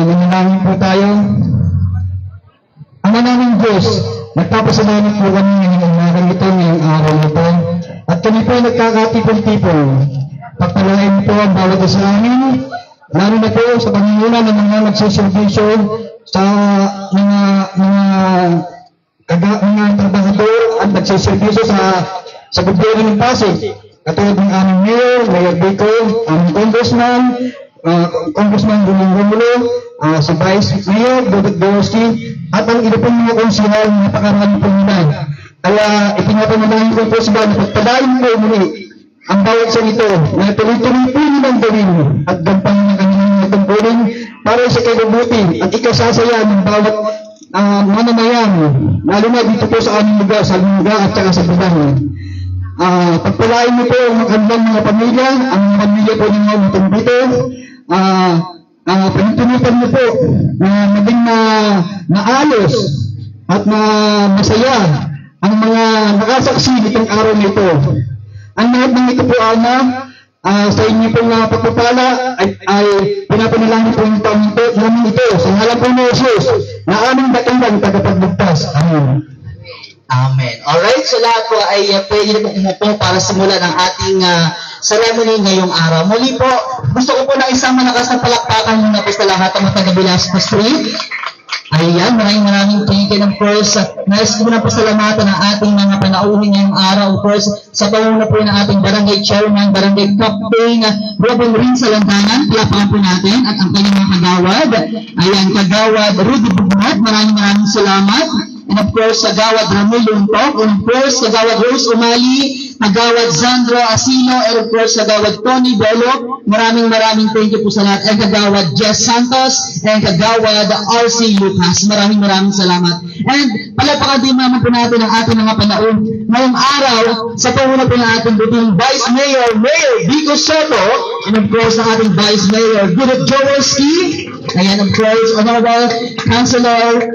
Manalangin po tayo. Ama naming Diyos, nagpapasalamat po kami ngayong umaga ito, ngayong araw ito. At kami po nagkakatipon-tipon. Pagpalain po ang bawat isa amin, lalo na po sa pangunguna ng mga nagsiservisyo sa mga trabahador at nagsiservisyo sa gobyerno ng Pasig. Katulad ng aming Mayor Bico, aming Congressman Romulo, si Vice Mayor Dudut Borowski, at ang iba pong mga konsihal na napakarami po nila. Kaya ipinapanalangin ko po sila na pagpalain po muli ang bawat sa ito na tuloy-tuloy po nilang gawin at gampang na kanilang natungkulin para sa kabubuti at ikasasaya ng bawat mananayan, lalo na dito po sa aming lugar, sa Lungga at saka sa Bidang. Pagpalain mo po ang kanilang mga pamilya, ang pamilya po ng mga matong dito. Pinutunipan mo po na maging maayos at masaya ang mga nakasaksi nitong araw nito. Ang lahat ng ito po, Ama, sa inyo pong pagpapala ay pinapanalangin po yung pamilya namin ito sa ngalan po ni Jesus na aming dakilang tagapagligtas. Amen. Amen. Alright, so lahat po ay pwede na pong umupo para simulan ang ating ceremony ngayong araw. Muli po, gusto ko po na isang malakas na palakpakan muna po sa lahat ng mga taga-Velasco Street. Ayan, maraming thank you. Of course, nais ko na po salamatan ang ating mga panauhin ngayong araw. Of course, sa panguna po ng ating barangay chairman, barangay captain, Robin Rin Salandanan, palapakan po natin, at ang kanyang mga kagawad. Ayan, kagawad Rudy Bugnat, maraming salamat. And of course, kagawad Ramil Luntok, and of course, kagawad Rose Umali, kagawad Zandro Asino, and of course, kagawad Tony Belo, maraming thank you po sa lahat, and kagawad Jess Santos, and kagawad RC Lucas, maraming salamat. And palapakan din naman po natin ang ating mga panahon ngayong araw sa panguna po ng ating buting Vice Mayor, Mayor Vico Soto, and of course, ang ating Vice Mayor, Dudut Jaworski, ayan, of course, Honorable Councilor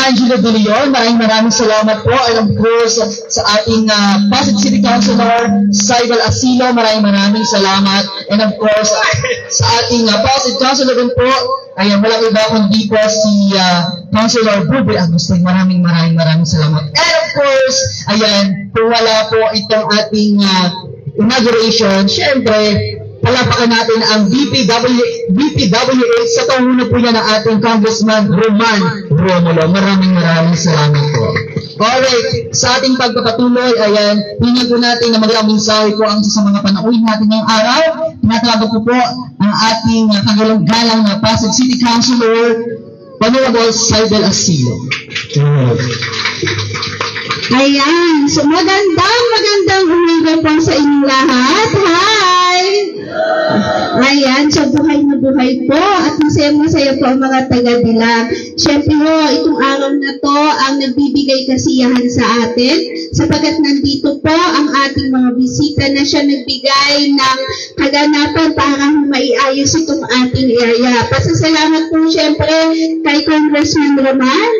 Angelo De Leon, maraming salamat po, and of course, sa ating Pasig City Councilor Cybel Asilo, maraming salamat, and of course, sa ating Pasig Councilor din po, ayan, walang iba kundi po si Councilor Buboy Agustin, maraming salamat. And of course, ayan, kung wala po itong ating inauguration, syempre, palapakan natin ang BPWH sa panguna po niya ng ating Congressman Roman Romulo. Maraming salamat po. Alright, sa ating pagpapatuloy, ayan, hinag po natin na magandang mensahe po ang isa sa mga panauhin natin ngayong araw. Tinatawagan po ang ating kagalang-galang na Pasig City Councilor, Honorable Cybel Asilo. Ayan, so magandang umaga po sa inyong lahat. Hi! Ayan, so buhay na buhay po at masaya po ang mga taga-Dilag. Siyempre itong araw na to ang nagbibigay kasiyahan sa atin sapagkat nandito po ang ating mga bisita na siya nagbigay ng kaganapan para maiayos itong ating area. Pasasalamat po siyempre kay Congressman Roman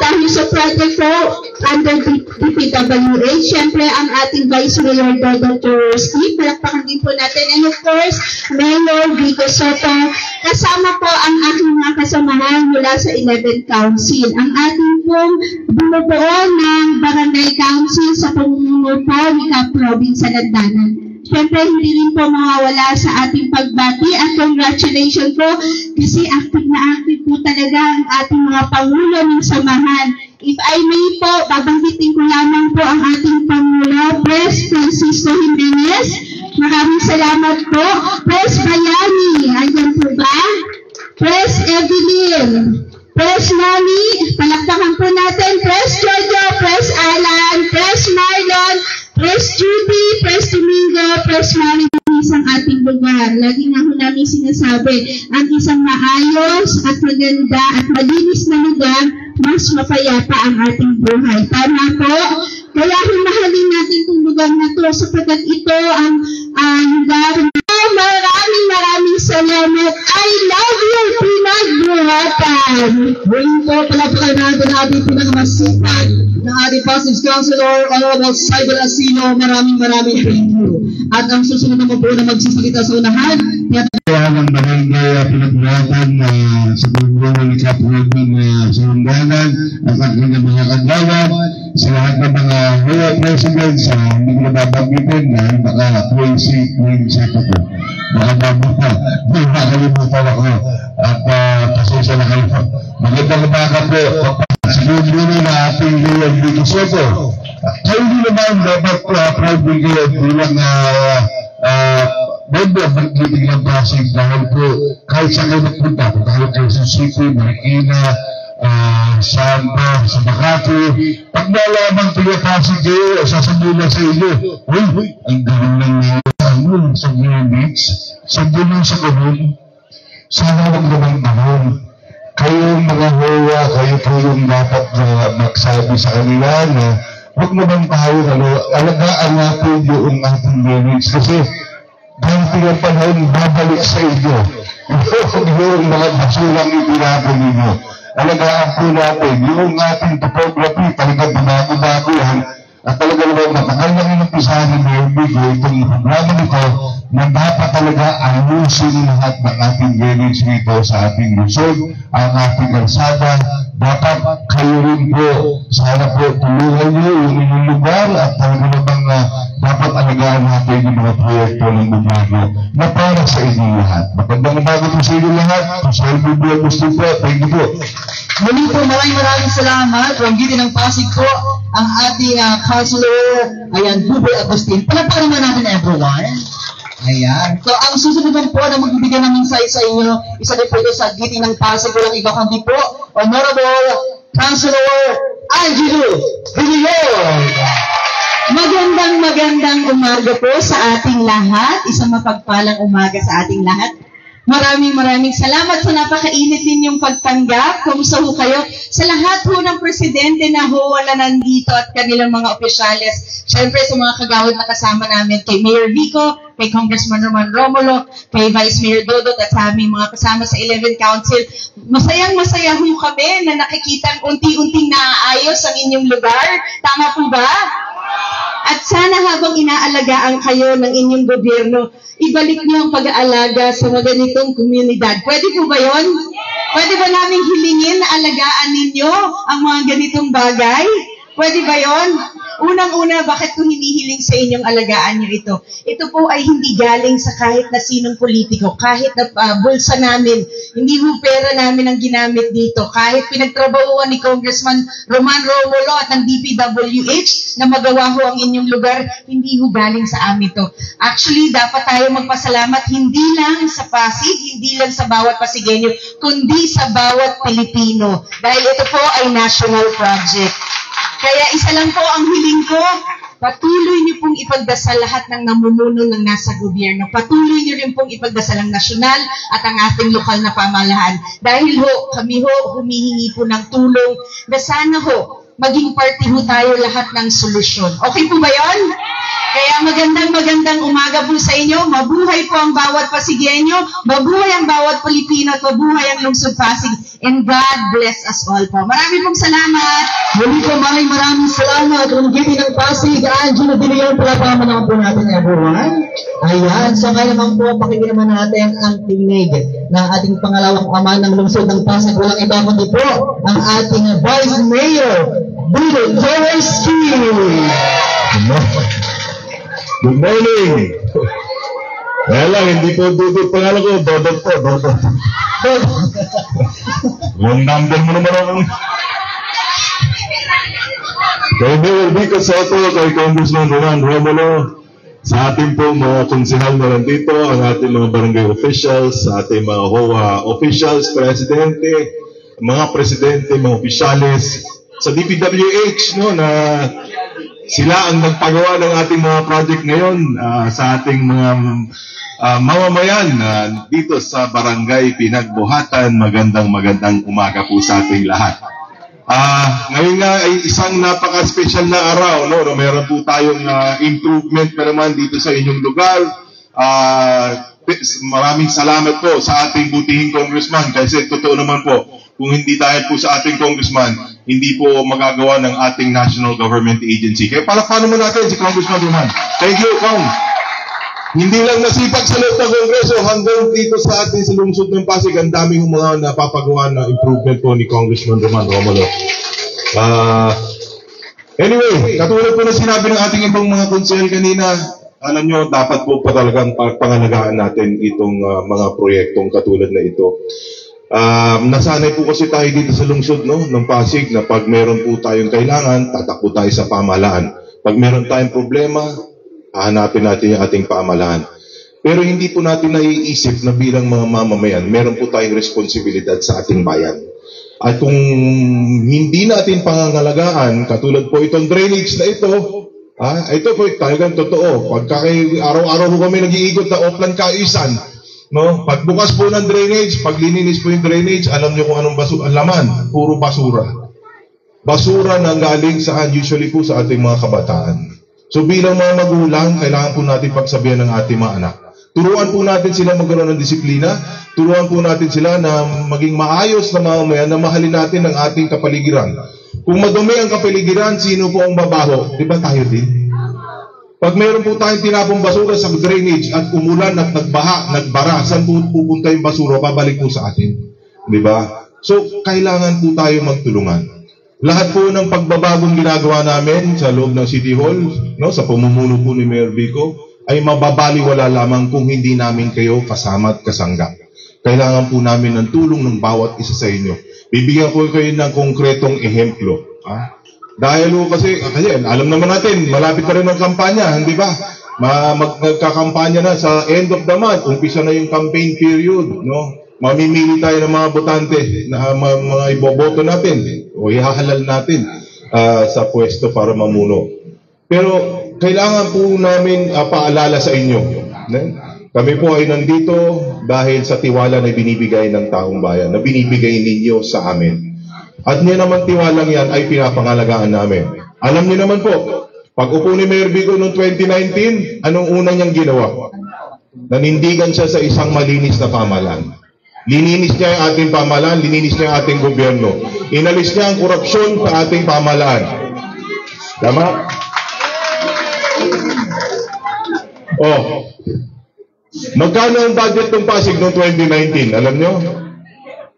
dahil sa project po under DPWH, siyempre ang ating Vice Mayor Dudut Jaworski, palakpakan din po natin, and of course Mayor Vico Soto, kasama po ang aking mga kasamahan mula sa 11th Council. Ang ating pong bumubuo ng Barangay Council sa pamumuno po ni Cap Robin Salandanan. Siyempre, hindi rin po mawawala sa ating pagbati at congratulations po kasi active na active po talaga ang ating mga pangulo ng samahan. If I may po, babanggitin ko lamang po ang ating pangulo, Pres Francisco Jimenez. Maraming salamat po. Pres Bayani, andyan po ba? Pres Evelyn, Pres Nani, palakpakan po natin. Pres Jojo, Pres Alan, Pres Marlon, Pres Judy, Pres Domingo, Pres Marie ang ating lugar. Lagi nga ho namin sinasabi, ang isang maayos at maganda at malinis na lugar, mas mapayapa ang ating buhay. Tama po? Kaya mahalin natin itong lugar na ito sapagkat ito ang lugar na maraming salamat. I love you, pinagbuhatan. Ngayon po, palapakan natin ating pinakamasipag na ating Pasig Councilor, Honorable Cybel Asilo, maraming thank you. At ang susunod naman po na magsasalita sa unahan, ng barangay pinagbuhatan sa pagbubuhan ni Kapulagin sa Hungganan at ang kanyang mga kagawad, sa lahat ng mga Royal Presidents hindi ko nababagitin dahil baka crazy sa ko. Baka bago pa, nakakalimutan ako at pasensya na kayo po. Magandang umaga po. Siguro na ating Leon Vico Soto. Kayo din naman dapat proud din kayo bilang member of the Meeting ng Pasig dahil po kahit saan kayo nagpunta, kung tayo kayo sa City, Marikina, Samba, sa Makati, pag nalaman kayo Pasig kayo, sasabihin na sa inyo, uy, ang gawin ng sa Green Beach, sabihin lang sa kahon, sana wag naman kahon. Kayong mga huwa, kayo po yung dapat magsabi sa kanila na huwag naman tayo, alagaan natin yung ating marriage kasi dahil ng panahon, babalik sa inyo. Yung mga basulang itinapon ninyo. Alagaan po natin, yung ating topography, talagang binago-bago yan, at talaga naman matagal na inumpisahan ng Mayorbigo itong programa nito na dapat talaga ayusin lahat ng ating drainage rito sa ating lungsod, ang ating kalsada. Dapat kayo rin po, sana po tulungan nyo yung inyong lugar at talaga naman dapat alagaan natin yung mga proyekto ng gobyerno na para sa inyong lahat. Magandang umaga po sa inyong lahat. Kung sa inyong buwan gusto po, thank you po. Muli po, maraming salamat. From Giti ng Pasig po, ang ating Councilor, ayan, Buboy Agustin. Palagpakan naman natin everyone. Ayan. So, ang susunod naman po na magbibigay ng mensahe sa inyo, isa din po ito sa Giti ng Pasig, walang iba kundi po, Honorable Councilor Angelo Villar. Magandang umaga po sa ating lahat. Isang mapagpalang umaga sa ating lahat. Maraming salamat sa napakainit ninyong pagtanggap. Kumusta ho kayo? Sa lahat ho ng presidente na ho na nandito at kanilang mga opisyales. Siyempre sa mga kagawad na kasama namin kay Mayor Vico, kay Congressman Roman Romulo, kay Vice Mayor Dodot at sa aming mga kasama sa 11 Council. Masayang-masaya ho kami na nakikita unti-unting naaayos ang inyong lugar. Tama po ba? At sana habang inaalagaan kayo ng inyong gobyerno, ibalik niyo ang pag-aalaga sa mga ganitong komunidad. Pwede po ba yon? Pwede ba namin hilingin na alagaan ninyo ang mga ganitong bagay? Pwede ba yon? Unang-una, bakit ko hinihiling sa inyong alagaan nyo ito? Ito po ay hindi galing sa kahit na sinong politiko, kahit na bulsa namin. Hindi po pera namin ang ginamit dito. Kahit pinagtrabahuan ni Congressman Roman Romulo at ng DPWH na magawa ho ang inyong lugar, hindi ho galing sa amin to. Actually, dapat tayo magpasalamat hindi lang sa Pasig, hindi lang sa bawat Pasigenyo, kundi sa bawat Pilipino. Dahil ito po ay national project. Kaya isa lang po ang hiling ko, patuloy niyo pong ipagdasal lahat ng namumuno ng nasa gobyerno. Patuloy niyo rin pong ipagdasal ang nasyonal at ang ating lokal na pamahalaan. Dahil kami humihingi po ng tulong na sana maging party tayo lahat ng solusyon. Okay po ba yon? Kaya magandang umaga po sa inyo. Mabuhay po ang bawat Pasigenyo, mabuhay ang bawat Pilipino at mabuhay ang lungsod Pasig. And God bless us all po. Maraming pong salamat. Muli po, maraming salamat. From Giti ng Pasig, Angelo Villar, palapama naman po natin everyone. Ayan, so kaya naman po, pakinggan naman natin ang tinig na ating pangalawang ama ng lungsod ng Pasig. Walang iba kundi po ang ating Vice Mayor, Dudut Jaworski. Good morning! Kaya lang, hindi po Dudut pangalan ko, Dodot po, Dodot. Wrong number mo naman ako. Kay Mayor Vico Soto, kay Congressman Roman Romulo, sa ating po mga konsehal na nandito, ang ating mga barangay officials, sa ating mga HOA officials, presidente, mga opisyales, sa DPWH, na sila ang nagpagawa ng ating mga project ngayon sa ating mga mamamayan dito sa Barangay Pinagbuhatan. Magandang umaga po sa ating lahat. Ngayon nga ay isang napaka-special na araw, no? Meron po tayong improvement na naman dito sa inyong lugar. Maraming salamat po sa ating butihing congressman kasi totoo naman po, kung hindi dahil po sa ating congressman, hindi po magagawa ng ating national government agency. Kaya palakpakan naman natin si Congressman Roman. Thank you, Kong. Hindi lang nasipag sa loob ng Kongreso, hanggang dito sa atin sa lungsod ng Pasig, ang daming mga napapagawa na improvement po ni Congressman Roman Romulo. Anyway, katulad po na sinabi ng ating ibang mga konsehal kanina, alam nyo, dapat po pa talagang pangalagaan natin itong mga proyektong katulad na ito. Nasanay po kasi tayo dito sa lungsod ng Pasig na pag meron po tayong kailangan, tatakbo tayo sa pamahalaan. Pag meron tayong problema, hahanapin natin yung ating pamahalaan. Pero hindi po natin naiisip na bilang mga mamamayan, meron po tayong responsibilidad sa ating bayan. At kung hindi natin pangangalagaan, katulad po itong drainage na ito po talagang totoo. Pagka araw-araw po kami nag-iikot na Oplan Kaisan, pagbukas po ng drainage, paglininis po yung drainage, alam nyo kung anong laman, puro basura. Basura na galing saan? Usually po sa ating mga kabataan. So bilang mga magulang, kailangan po natin pagsabihan ng ating mga anak. Turuan po natin sila magkaroon ng disiplina. Turuan po natin sila na maging maayos na mamamayan, na mahalin natin ang ating kapaligiran. Kung madumi ang kapaligiran, sino po ang babaho? Di ba tayo din? Pag meron po tayong tinapong basura sa drainage at umulan at nagbara, saan po pupunta yung basura? Babalik po sa atin. Di ba? So, kailangan po tayo magtulungan. Lahat po ng pagbabagong ginagawa namin sa loob ng City Hall, sa pamumuno po ni Mayor Vico, ay mababaliwala lamang kung hindi namin kayo kasama at kasangga. Kailangan po namin ng tulong ng bawat isa sa inyo. Bibigyan ko kayo ng konkretong ehemplo. Dahil kasi alam naman natin, malapit na rin ang kampanya, hindi ba? Magkakampanya na sa end of the month, umpisa na yung campaign period, mamimili tayo ng mga botante na mga iboboto natin o ihahalal natin sa pwesto para mamuno. Pero kailangan po namin paalala sa inyo. Kami po ay nandito dahil sa tiwala na binibigay ng taong bayan, na binibigay ninyo sa amin. At niya naman tiwalang yan ay pinapangalagaan namin. Alam niyo naman po, pag upo ni Mayor Vico noong 2019, anong una niyang ginawa? Nanindigan siya sa isang malinis na pamahalaan. Lininis niya ang ating pamahalaan, lininis niya ang ating gobyerno. Inalis niya ang korupsyon sa ating pamahalaan. Tama? Magkano ang budget ng Pasig noong 2019? Alam nyo?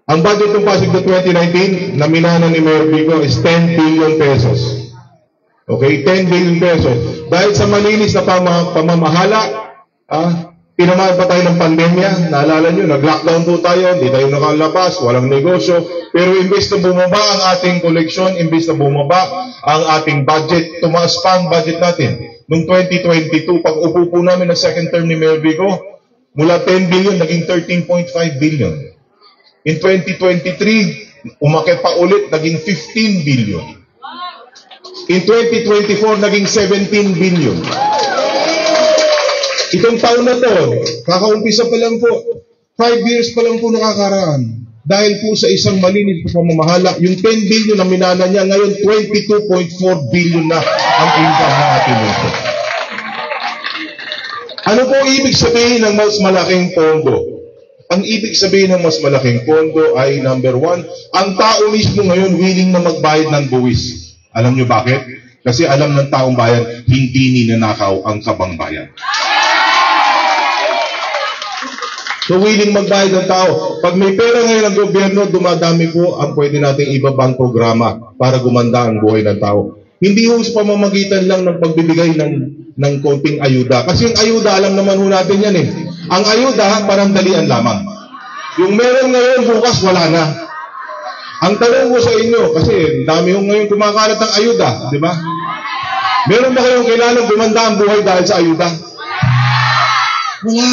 Ang budget ng Pasig noong 2019, na minana ni Mayor Vico, is 10 billion pesos. Okay? 10 billion pesos. Dahil sa malinis na pamamahala, tinamaan pa tayo ng pandemya. Naalala nyo, nag-lockdown po tayo, hindi tayo nakalabas, walang negosyo. Pero imbes na bumaba ang ating koleksyon, imbes na bumaba ang ating budget, tumaas pa ang budget natin. Noong 2022, pag upo po namin ng second term ni Mayor Vico, mula 10 billion, naging 13.5 billion. In 2023, umakit pa ulit, naging 15 billion. In 2024, naging 17 billion. Itong taon na to, kakaumpisa pa lang po, 5 years pa lang po nakakaraan. Dahil po sa isang malinis na pamamahala, yung 10 billion na minana niya, ngayon 22.4 billion na ang income ng ating mundo. Ano po ibig sabihin ng mas malaking pondo? Ang ibig sabihin ng mas malaking pondo ay number 1, ang tao mismo ngayon willing na magbayad ng buwis. Alam nyo bakit? Kasi alam ng taong bayan, hindi ninanakaw ang kabang bayan. So willing magbayad ng tao. Pag may pera ngayon ng gobyerno, dumadami po ang pwede nating ibabang programa para gumanda ang buhay ng tao. Hindi yung sa pamamagitan lang ng pagbibigay ng konting ayuda. Kasi yung ayuda, alam naman ho natin yan eh. Ang ayuda, parang dalian lamang. Yung meron ngayon, bukas wala na. Ang tanong ko sa inyo, kasi dami yung ngayon kumakalat ng ayuda, di ba? Meron ba kayong kailangang gumanda ang buhay dahil sa ayuda? Wala.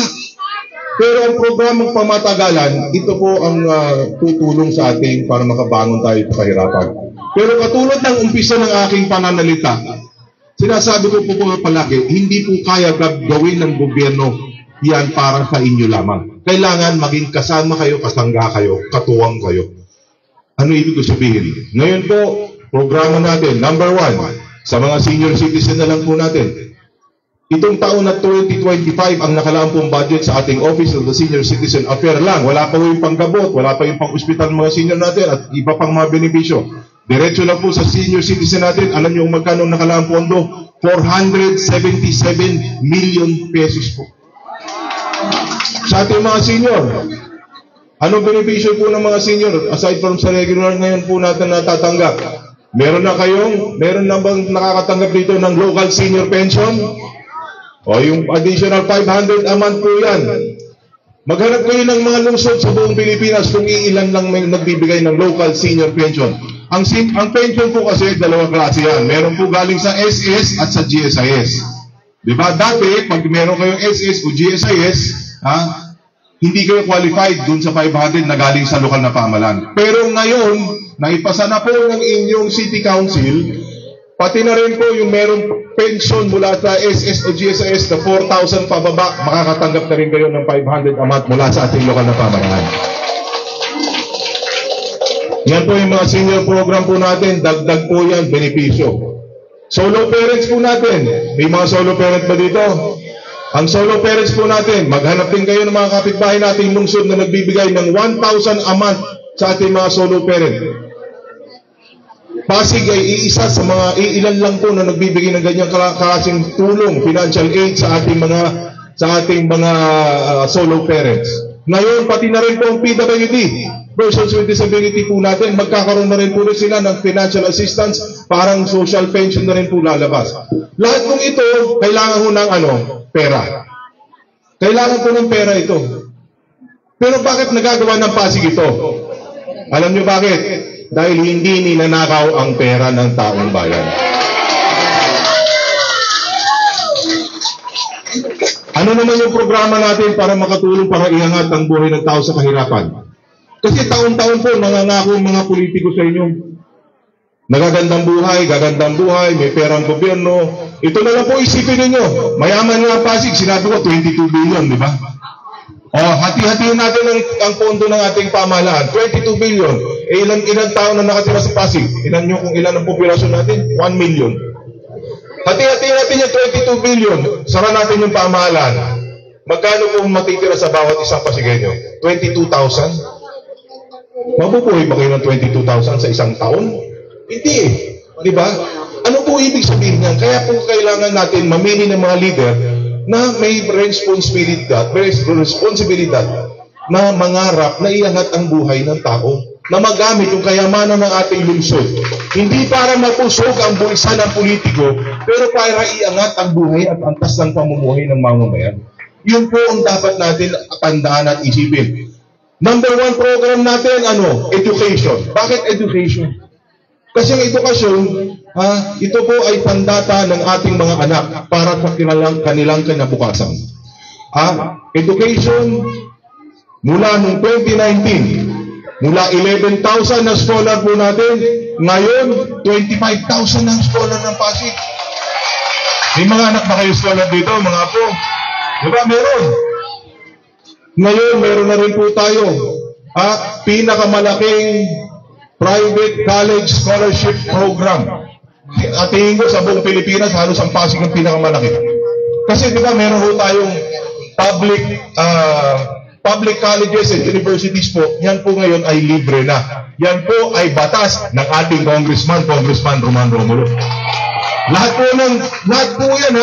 Pero ang programang pamatagalan, ito po ang tutulong sa ating para makabangon tayo sa kahirapan. Pero katulad ng umpisa ng aking pananalita, sinasabi ko po palagi, hindi po kaya gawin ng gobyerno yan para sa inyo lamang. Kailangan maging kasama kayo, kasangga kayo, katuwang kayo. Ano ibig ko sabihin? Ngayon po, programa natin, number 1, sa mga senior citizen na lang po natin. Itong taon na 2025, ang nakalaang pong budget sa ating Office of the Senior Citizen Affairs lang. Wala pa yung panggamot, wala pa yung pang-hospital mga senior natin at iba pang mga benepisyo. Diretso lang po sa senior citizen natin. Alam niyo magkano nakalaang pondo? 477 million pesos po. sa ating mga senior. Anong benepisyo po ng mga senior aside from sa regular ngayon po natin natatanggap? Meron na bang nakakatanggap dito ng local senior pension? O yung additional 500 a month po yan. Maghanap kayo ng mga lungsod sa buong Pilipinas kung iilan lang may nagbibigay ng local senior pension. Ang pension po kasi dalawang klase yan. Meron po galing sa SS at sa GSIS. Diba? Dati, pag meron kayong SS o GSIS, hindi kayo qualified dun sa 500 na galing sa lokal na pamahalaan. Pero ngayon, naipasa na po ng inyong City Council, pati na rin po yung merong pension mula sa SS o GSIS na 4,000 pababa, makakatanggap na rin kayo ng 500 a month mula sa ating lokal na pamahalaan. Yan po yung mga senior program po natin, dagdag po yan, benepisyo. Solo parents po natin, may mga solo parent ba dito? Ang solo parents po natin, maghanap din kayo ng mga kapitbahay nating lungsod na nagbibigay ng 1,000 a month sa ating mga solo parent. Pasig ay iisa sa mga iilan lang po na nagbibigay ng ganyang klaseng tulong, financial aid sa ating mga solo parents. Ngayon, pati na rin po ang PWD, persons with disability po natin, magkakaroon na rin po rin sila ng financial assistance, parang social pension na rin po lalabas. Lahat ng ito, kailangan ho ng pera. Kailangan po ng pera ito. Pero bakit nagagawa ng Pasig ito? Alam niyo bakit? Dahil hindi ninanakaw ang pera ng taong bayan. Ano naman yung programa natin para makatulong para iangat ang buhay ng tao sa kahirapan? Kasi taon-taon po nangangako mga politiko sa inyo. Gagandang buhay, may perang gobyerno. Ito na lang po isipin ninyo. Mayaman nga ang Pasig, sinabi ko 22 billion, di ba? O, hati-hatiin natin ang pondo ng ating pamahalaan. 22 billion. Ilang tao na nakatira sa Pasig? Ilan nyo kung ilan ang populasyon natin? 1 million. Hati-hatiin natin yung 22 billion. Sara natin yung pamahalaan. Magkano po matitira sa bawat isang Pasigueño? 22,000? Mabubuhay ba kayo ng 22,000 sa isang taon? Hindi eh. Di ba? Ano po ibig sabihin niyan? Kaya po kailangan natin mamili ng mga leader na may responsibilidad na mangarap na iangat ang buhay ng tao, na magamit yung kayamanan ng ating lungsod. Hindi para mapusog ang bulsa ng politiko, pero para iangat ang buhay at antas ng pamumuhay ng mamamayan. Yun po ang dapat natin tandaan at isipin. Number 1 program natin, education. Bakit education? Kasi ang edukasyon, ito po ay pandata ng ating mga anak para sa kanilang kinabukasan. Education, mula noong 2019, mula 11,000 na scholar po natin, ngayon 25,000 ang scholar ng Pasig. May mga anak ba kayo scholar dito, mga apo? Diba, meron. Ngayon, meron na rin po tayo. Pinakamalaking private college scholarship program. At tingin ko sa buong Pilipinas, halos ang Pasig ang pinakamalaki. Kasi diba, meron po tayong public colleges and universities po, yan po ngayon ay libre na. Yan po ay batas ng ating Congressman Roman Romulo. Lahat po yan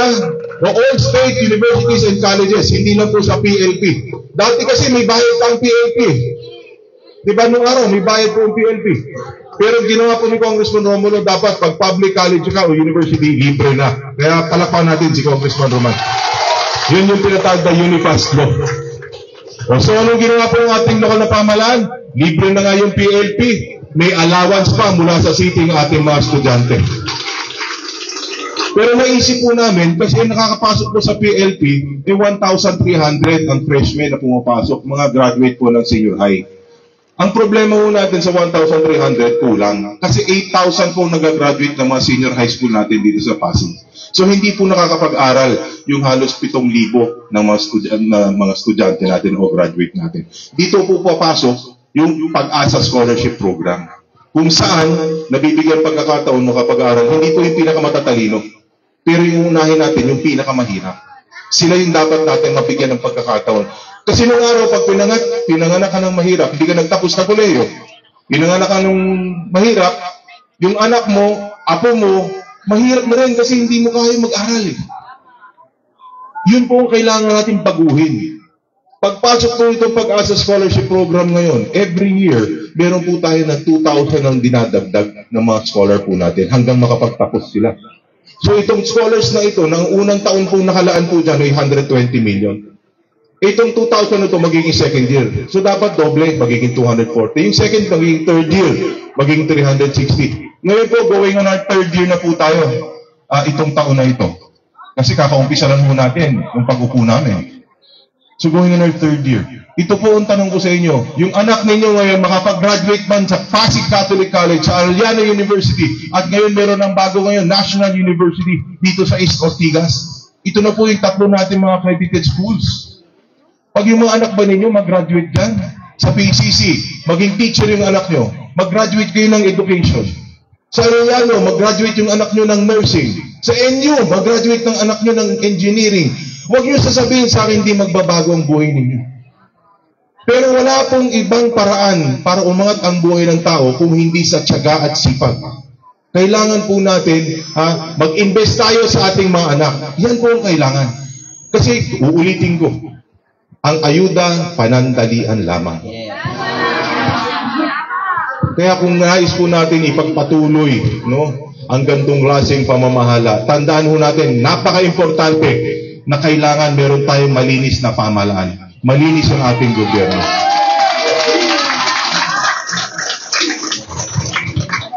all state universities and colleges, hindi lang po sa PLP. Dati kasi may bayad ang PLP. Diba nung araw, may bayad po ang PLP. Pero ginawa po ni Congressman Romulo, dapat pag public college ka o university, libre na. Kaya palakpan natin si Congressman Roman. Yun yung tinatawag na Unipass Law. So anong ginawa po ang ating lokal na pamahalaan? Libre na nga yung PLP. May allowance pa mula sa city ng ating mga estudyante. Pero naisip po namin, kasi nakakapasok po sa PLP, 1,300 ang freshmen na pumapasok, mga graduate po ng senior high. Ang problema po natin sa 1,300, kulang. Kasi 8,000 po nag-graduate ng mga senior high school natin dito sa Pasig. So hindi po nakakapag-aral yung halos 7,000 ng mga estudyante natin o graduate natin. Dito po papasok yung Pag-asa Scholarship Program. Kung saan nabibigyan pagkakataon makapag-aral, hindi po yung pinakamatatalino. Pero yung unahin natin, yung pinakamahirap. Sila yung dapat natin mabigyan ng pagkakataon. Kasi nung araw, pag pinanganak ka ng mahirap, hindi ka nagtapos na kolehiyo, pinanganak ka ng mahirap, yung anak mo, apo mo, mahirap na rin kasi hindi mo kaya mag-aral. Yun po ang kailangan natin baguhin. Pagpasok po itong Pag-asa Scholarship Program ngayon, every year, meron po tayo ng 2,000 ang dinadagdag ng mga scholar po natin hanggang makapagtapos sila. So itong scholars na ito, ng unang taon po nakalaan po dyan ay 120 million. Itong 2,000 na ito magiging second year. So dapat doble, magiging 240. Yung second, magiging third year, magiging 360. Ngayon po, going on our third year na po tayo itong taon na ito. Kasi kakaumpisa lang po natin yung pag-upo namin. So going on our third year. Ito po ang tanong ko sa inyo. Yung anak ninyo ngayon makapag-graduate man sa Pasig Catholic College, sa Arellano University, at ngayon meron ng bago ngayon, National University, dito sa East Ortigas. Ito na po yung tatlo natin mga accredited schools. Pag yung mga anak ba ninyo mag-graduate dyan sa PCC, maging teacher yung anak nyo, mag-graduate kayo ng education. Sa Arellano, mag-graduate yung anak nyo ng nursing. Sa NU, mag-graduate ng anak nyo ng engineering. Huwag nyo sasabihin sa akin hindi magbabago ang buhay ninyo. Pero wala pong ibang paraan para umangat ang buhay ng tao kung hindi sa tiyaga at sipag. Kailangan po natin mag-invest tayo sa ating mga anak. Yan po ang kailangan. Kasi uulitin ko, ang ayuda, panandalian lamang. Kaya kung nais po natin ipagpatuloy ang gantong klaseng pamamahala, tandaan po natin, napaka-importante na kailangan meron tayong malinis na pamahalaan. Malinis ang ating gobyerno.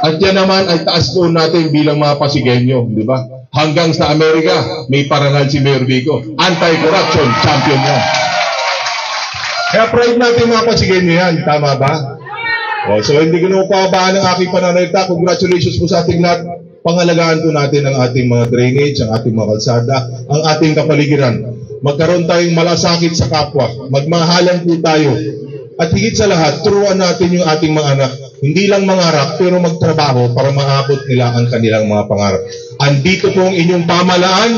At yan naman ay taas po natin bilang mga Pasigenyo, di ba? Hanggang sa Amerika, may parangal si Mayor Vico. Anti-corruption champion yan. Kaya pride natin mga Pasigenyo yan, tama ba? So hindi ko na pababaan ang aking pananalita. Congratulations po sa ating lahat. Pangalagaan po natin ang ating mga drainage, ang ating mga kalsada, ang ating kapaligiran. Magkaroon tayong malasakit sa kapwa. Magmahalan po tayo. At higit sa lahat, turuan natin yung ating mga anak. Hindi lang mangarap, pero magtrabaho para maabot nila ang kanilang mga pangarap. Andito po ang inyong pamahalaan.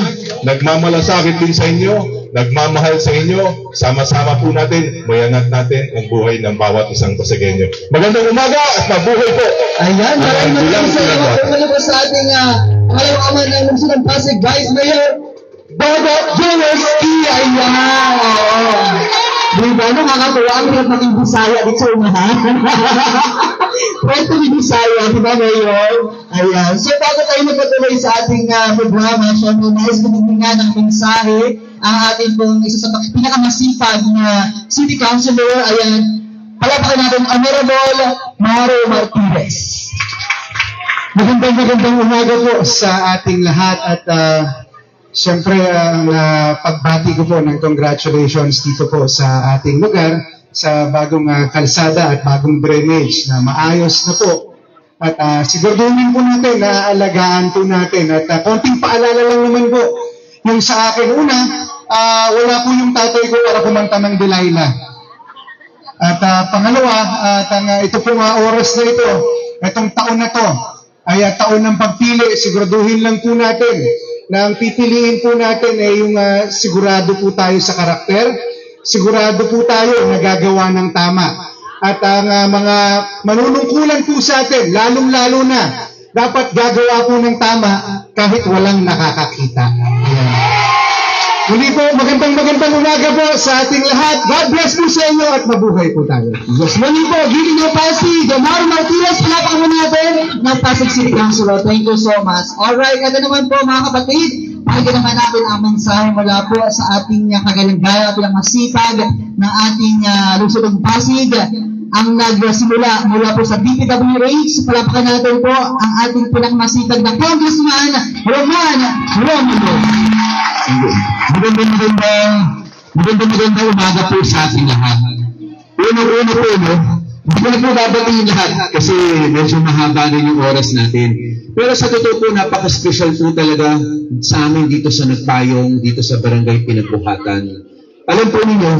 Nagmamalasakit din sa inyo. Nagmamahal sa inyo. Sama-sama po natin. Mayangat natin ang buhay ng bawat isang Pasigenyo. Magandang umaga at mabuhay po. Ayan, maraming salamat po sa ating pangalawang ama ng lungsod ng Pasig, Vice Mayor Bobo Jeloski. Ayan. Diba, nakakatuwa ang hirap maging Bisaya dito sa unahan. Pwede ni Bisaya, diba Mayor? Ayan. So bago tayo magpatuloy sa ating programa, syempre nais kumingin ng mensahe ang ating pong isa sa pinakamasipag na City Councilor. Ayan, palapakan natin Honorable Maro Martinez. Magandang umaga po sa ating lahat at siyempre ang pagbati ko po ng congratulations dito po sa ating lugar sa bagong kalsada at bagong drainage na maayos na po. At siguraduhin po natin na alagaan po natin at konting paalala lang naman po yung sa akin. Una, wala po yung tatay ko para kumanta ng Delilah. At pangalawa, ito po mga oras na ito, itong taon na to, ay taon ng pagpili. Siguraduhin lang po natin na ang pipiliin po natin ay yung sigurado po tayo sa karakter, sigurado po tayo na gagawa ng tama. At ang mga manunungkulan po sa atin, lalong-lalo na, dapat gagawa po ng tama kahit walang nakakakita. Muli po, magandang umaga po sa ating lahat. God bless po sa inyo at mabuhay po tayo. Yes, muli po, giving you Pasig, Maro Martinez, palapakan mo natin ng Pasig City Councilor. Thank you so much. Alright, ito naman po mga kapatid, pakinggan naman natin ang mensahe mula po sa ating kagalinggaya at masipag ng ating lungsod ng Pasig. Ang nagsimula mula po sa DPWH, palapakan natin po ang ating pinakamasipag na Congressman, Roman Romulo. Magandang umaga po sa ating lahat. Unang-una po, hindi ko na po babatiin lahat kasi medyo mahaba rin yung oras natin. Pero sa totoo po, napaka-special po talaga sa amin dito sa Nagpayong, dito sa Barangay Pinagbuhatan. Alam po ninyo,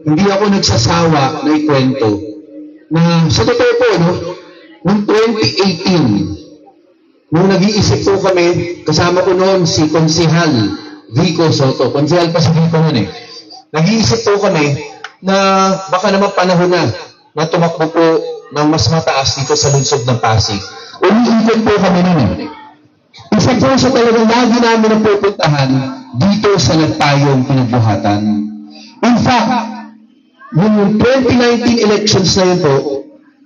hindi ako nagsasawa na ikwento na sa totoo po, noong 2018, nung nag-iisip po kami, kasama ko noon si Konsehal Vico Soto. Konsehal pa si Vico noon Nag-iisip po kami na baka naman panahon na tumakbo po ng mas mataas dito sa lungsod ng Pasig. Umiikot po kami noon. Isa po sa talagang lagi namin ang pupuntahan dito sa Nagpayong Pinagbuhatan. In fact, yung 2019 elections na yun po,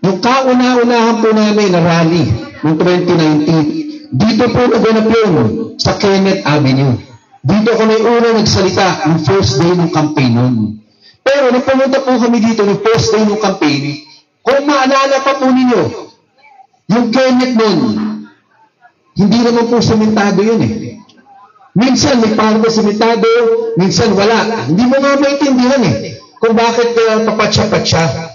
yung kauna-unahan po namin na rally ng 2019, dito po naganap yun sa Kenneth Avenue. Dito ako na yung unang nagsalita ng first day ng campaign nun. Pero nung pumunta po kami dito ng first day ng campaign, kung maalala pa po ninyo, yung Kenneth nun, hindi naman po sementado yun eh. Minsan may parang sementado, minsan wala. Hindi mo nga maintindihan eh kung bakit papatsa-patsa.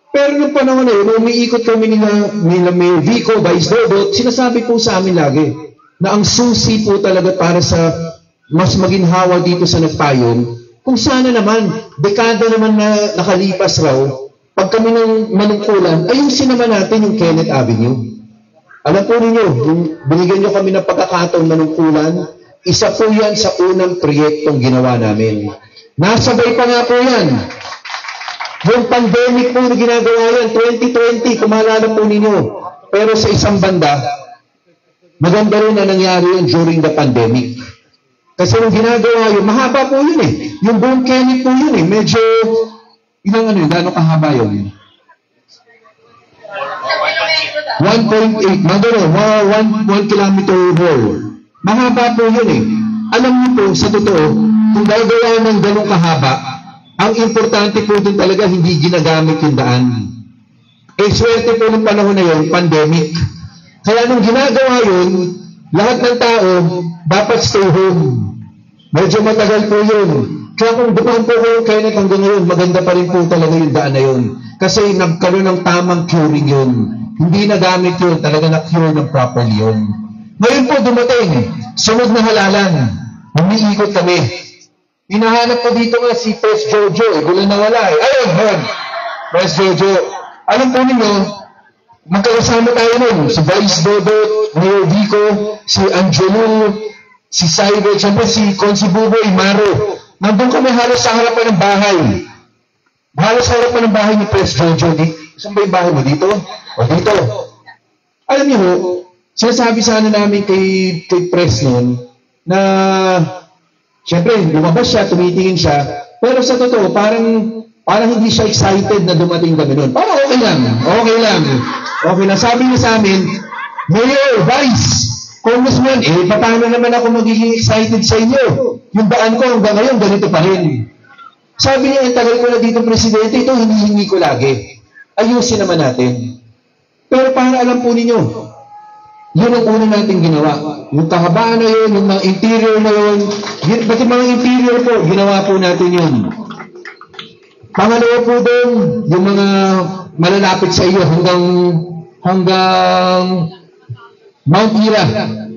Pero nung panahon na yun, umiikot kami nila Mayor Vico, Vice Dodot, sinasabi po sa amin lagi na ang susi po talaga para sa mas maginhawa dito sa Nagpayon, kung sana naman, dekada naman na nakalipas raw, pag kami ng manungkulan, ayusin naman natin yung Kenneth Avenue. Alam po ninyo, yung binigyan nyo kami ng pagkakataon manungkulan, isa po yan sa unang proyektong ginawa namin. Nasabay pa nga po yan. Yung pandemic po na ginagawa yan, 2020, kumalala po ninyo. Pero sa isang banda, maganda rin na nangyari yun during the pandemic. Kasi nung ginagawa yun, mahaba po yun eh. Yung buong Kenneth po yun eh. Medyo, ilang ano yun, gano'ng kahaba yun? 1.8, magano, 1 kilometer wall. Mahaba po yun eh. Alam niyo po, sa totoo, kung gagawa ng ganong kahaba, ang importante po dun talaga hindi ginagamit yung daan. Eh, swerte po ng panahon na yun, pandemic. Kaya nung ginagawa yun, lahat ng tao dapat stay home. Medyo matagal po yun. Kaya kung dumaan po kayo Kenneth hanggang ngayon, maganda pa rin po talaga yung daan na yun. Kasi nagkaroon ng tamang curing yun. Hindi nagamit yun, talaga na-cure ng properly yun. Ngayon po dumating, sunod na halalan. Umiikot kami. Hinahanap ko dito nga si Pres Jojo, gulo na wala eh. Ayun, Pres Jojo. Alam po ninyo, magkakasama tayo nun. Si Vice Dodot, Mayor Vico, si Angelo, si Saibe, siyempre si Consi Buboy, Maro. Nandun kami halos sa harapan ng bahay. Halos sa harapan ng bahay ni Pres Jojo. Saan ba yung bahay mo? Dito? O dito? Alam niyo ho, sinasabi sana namin kay Pres noon na siyempre, lumabas siya, tumitingin siya, pero sa totoo, parang hindi siya excited na dumating kami noon. Parang okay lang. Okay lang. Sabi niya sa amin, Mayor, Vice, Congressman, paano naman ako magiging excited sa inyo? Yung daan ko hanggang ngayon, ganito pa rin. Sabi niya, tagal ko na dito presidente, ito hinihingi ko lagi. Ayusin naman natin. Pero para alam po ninyo, yun ang una natin ginawa. Yung kahabaan na yun, yung mga interior na yun, pati mga interior po, ginawa po natin yun. Pangalawa po doon, yung mga malalapit sa iyo hanggang Mount Ira.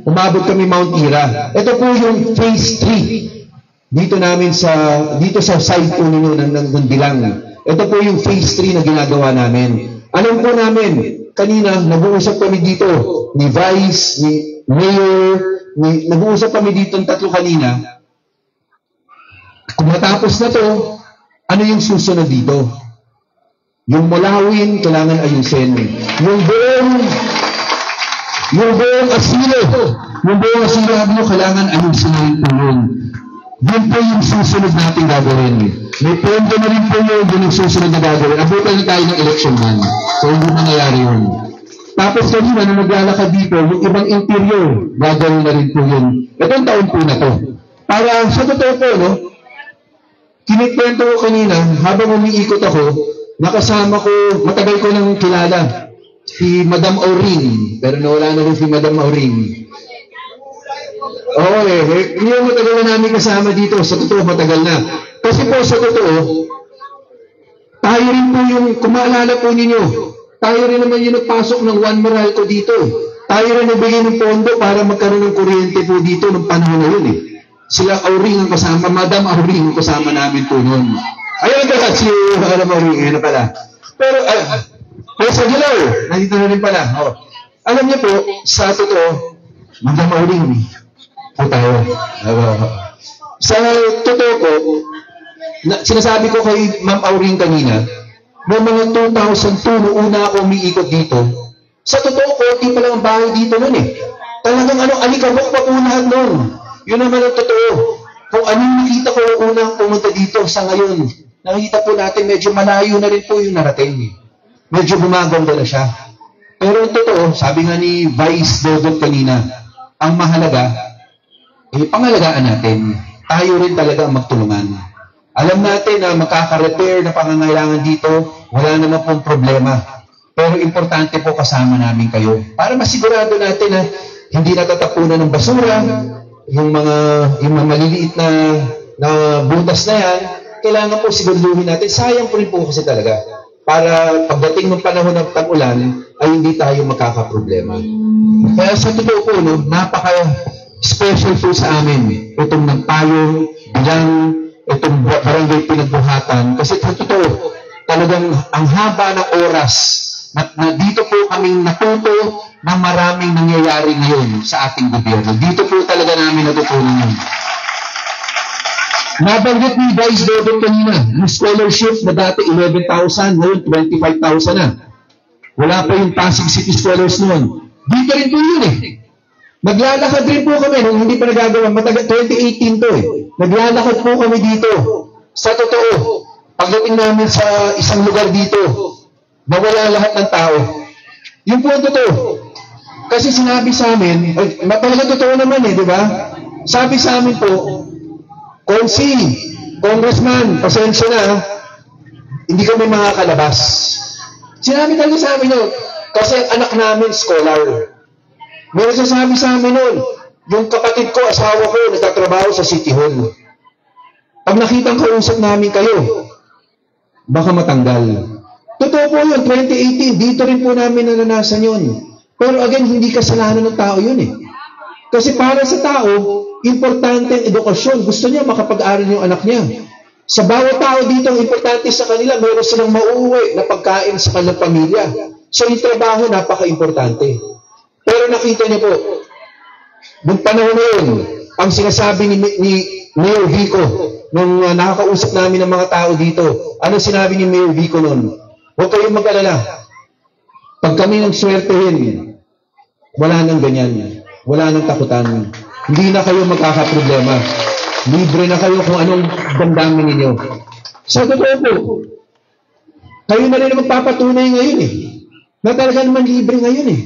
Umabot kami Mount Ira. Ito po yung phase 3. Dito sa side po ninyo ng Dilang. Ito po yung phase 3 na ginagawa namin. Alam po namin, kanina, nag-uusap kami dito ni Vice, ni Mayor, nag-uusap kami dito ng tatlo kanina. Kung matapos na to, ano yung susunod dito? Yung Mulawin, kailangan ayusin. Yung buong asilo, kailangan ayusin na rin po yun. Yun po yung susunod natin gagawin. May pondo na rin po yun yung susunod na gagawin. Abutan na tayo ng election man. So, hindi nangyayari yun. Tapos kanina, nung naglalakad dito, yung ibang interior, gagawin na rin po yun. Itong taon po na to. Para sa totoo po, no? Kinikwento ko kanina, habang umiikot ako, nakasama ko, matagal ko nang kilala, si Madam Auring. Pero nawala na rin si Madam Auring. Oo yung matagal na namin kasama dito, sa totoo matagal na. Kasi po sa totoo, tayo rin po yung, kung maalala po ninyo, tayo rin naman yung nagpasok ng Juan Meralco dito. Tayo rin nagbigay ng pondo para magkaroon ng kuryente po dito ng panahon na yun eh. Sila Auring ang kasama, Madam Auring ang kasama namin po noon. Ayun ka, si Madam Auring, ayun na pala. Pero, sa Aguilar, nandito na rin pala. Oh. Alam niyo po, sa totoo, Madam Auring, po tayo. Sa totoo po, sinasabi ko kay Ma'am Auring kanina, noong mga 2002, noong una ako umiikot dito, sa totoo, konti pa lang ang bahay dito noon eh. Talagang alikabok pa po lahat noon. Yun naman ang totoo. Kung anong nakita ko unang pumunta dito sa ngayon, nakikita po natin medyo malayo na rin po yung narating. Medyo gumaganda na siya. Pero ang totoo, sabi nga ni Vice Dodot kanina, ang mahalaga, pangalagaan natin. Tayo rin talaga ang magtulungan. Alam natin na makaka-repair na pangangailangan dito, wala naman pong problema. Pero importante po kasama namin kayo. Para masigurado natin na hindi natatapunan ng basura, yung mga maliliit na butas na yan, kailangan po siguraduhin natin. Sayang po rin po kasi talaga. Para pagdating ng panahon ng tag-ulan, ay hindi tayo makakaproblema. Kaya sa totoo po, no, napaka-special po sa amin. Itong nagpayong, bilang itong barangay pinagbuhatan. Kasi sa totoo, talagang ang haba ng oras na dito po kaming natuto ng maraming nangyayari ngayon sa ating gobyerno. Dito po talaga namin natutunan yun. Nabanggit ni Vice Dodot kanina, yung scholarship na dati 11,000, ngayon 25,000 na. Wala pa yung Pasig City Scholars noon. Dito rin po yun eh. Naglalakad rin po kami nung hindi pa nagagawa. 2018 to eh. Naglalakad po kami dito. Sa totoo, pagdating namin sa isang lugar dito, nawala lahat ng tao. Yun po ang totoo. Kasi sinabi sa amin, talaga totoo naman eh, di ba? Sabi sa amin po, Konsi, Congressman, pasensya na, hindi kami makakalabas. Sinabi talaga sa amin yun, kasi ang anak namin, scholar. Meron sasabi sa amin nun, yung kapatid ko, asawa ko, nagtatrabaho sa City Hall. Pag nakitang kausap namin kayo, baka matanggal. Totoo po yun, 2018, dito rin po namin naranasan yun. Pero again, hindi kasalanan ng tao yun eh. Kasi para sa tao, importante ang edukasyon. Gusto niya makapag-aral yung anak niya. Sa bawat tao dito, ang importante sa kanila, mayroon silang mauuwi na pagkain sa kanilang pamilya. So yung trabaho, napaka-importante. Pero nakita niyo po, nung panahon na yun, ang sinasabi ni Mayor Vico, nung nakakausap namin ng mga tao dito, ano sinabi ni Mayor Vico nun? Huwag kayong mag-alala. Pag kami nang swertehin, wala nang ganyan. Wala nang takutan. Hindi na kayo magkakaproblema. Libre na kayo kung anong damdamin ninyo. Sa totoo po, kayo na rin magpapatunay ngayon eh. Na talaga naman libre ngayon eh.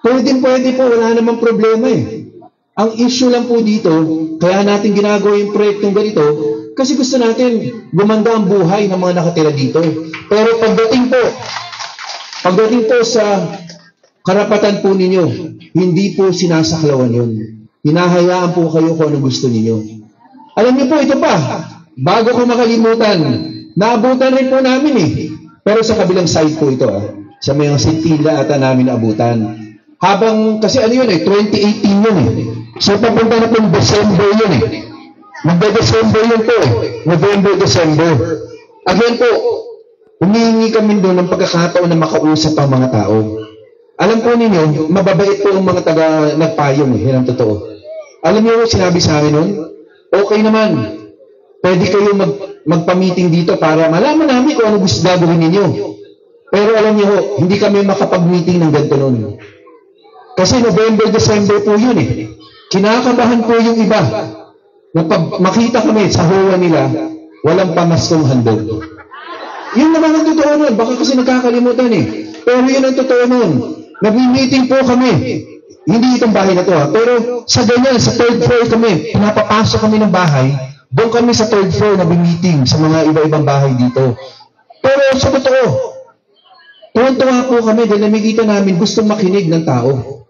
Pwede po, wala namang problema eh. Ang issue lang po dito, kaya natin ginagawa yung proyektong ganito, kasi gusto natin gumanda ang buhay ng mga nakatira dito. Pero pagdating po sa karapatan po ninyo, hindi po sinasaklawan yun. Hinahayaan po kayo kung anong gusto ninyo. Alam niyo po, ito pa, bago ko makalimutan, naabutan rin po namin eh. Pero sa kabilang side po ito sa mga sintila ata namin naabutan. Habang, kasi ano yun 2018 yun eh. So papunta na po December yun eh. Magde-December yun po November, December. Again po, humihingi kami doon ng pagkakataon na makausap ang mga tao. Alam po ninyo, mababait po ang mga nagpayong yan ang totoo. Alam niyo, sinabi sa akin noon, okay naman, pwede kayo magpa-meeting dito para malaman namin kung ano gusto gagawin ninyo. Pero alam niyo, hindi kami makapag-meeting ng ganito noon. Kasi November, December po yun eh. Kinakabahan po yung iba. Na pag makita kami sa huwa nila, walang pamaskong handog. Yun naman ang totoo nun. Baka kasi nagkakalimutan eh. Pero yun ang totoo nun. Nag-meeting po kami. Hindi itong bahay na to pero sa ganyan, sa third floor kami, pinapapasok kami ng bahay, doon kami sa third floor nag-meeting sa mga iba-ibang bahay dito. Pero sa totoo, tuwan-tuwa po kami dahil namikita namin gustong makinig ng tao.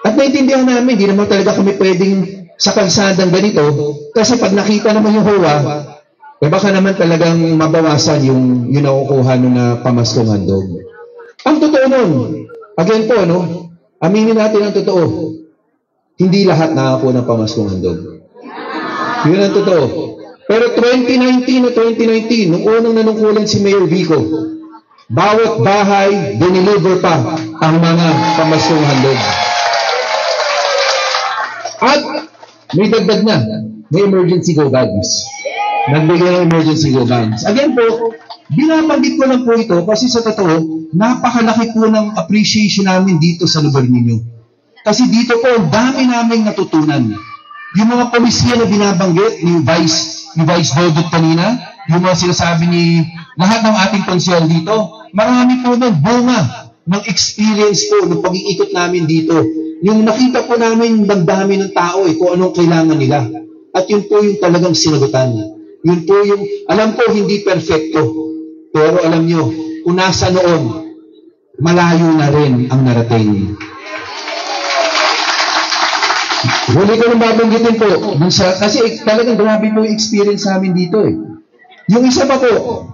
At naintindihan namin, di naman talaga kami pwedeng sa kalsadang ganito, kasi pag nakita naman yung huwa, baka naman talagang mabawasan yung nakukuha ng pamaskong handog. Ang totoo nun, again po, aminin natin ang totoo, hindi lahat nakakuha ng pamaskong handog. Yun ang totoo. Pero 2019, nung unang nanungkulan si Mayor Vico, bawat bahay, diniliver pa ang mga pamaskong handog. At may dagdag na, may emergency go bags. Nagbigay ng emergency go bags. Again po, binabanggit ko lang po ito kasi sa totoo, napakalaki po ng appreciation namin dito sa lugar ninyo. Kasi dito po, ang dami naming natutunan. Yung mga polisiya na binabanggit ni Vice Dodot kanina, yung mga sinasabi ni lahat ng ating konsyel dito, marami po ng bunga ng experience po, ng pag-iikot namin dito. Yung nakita po namin ng dami ng tao kung anong kailangan nila. At yun po yung talagang sinagutan. Yun po yung, alam ko hindi perfecto, pero alam nyo, kung nasa noon, malayo na rin ang narating. Huli ko nang babanggitin po, kasi talagang grabe po yung experience namin dito Yung isa pa po,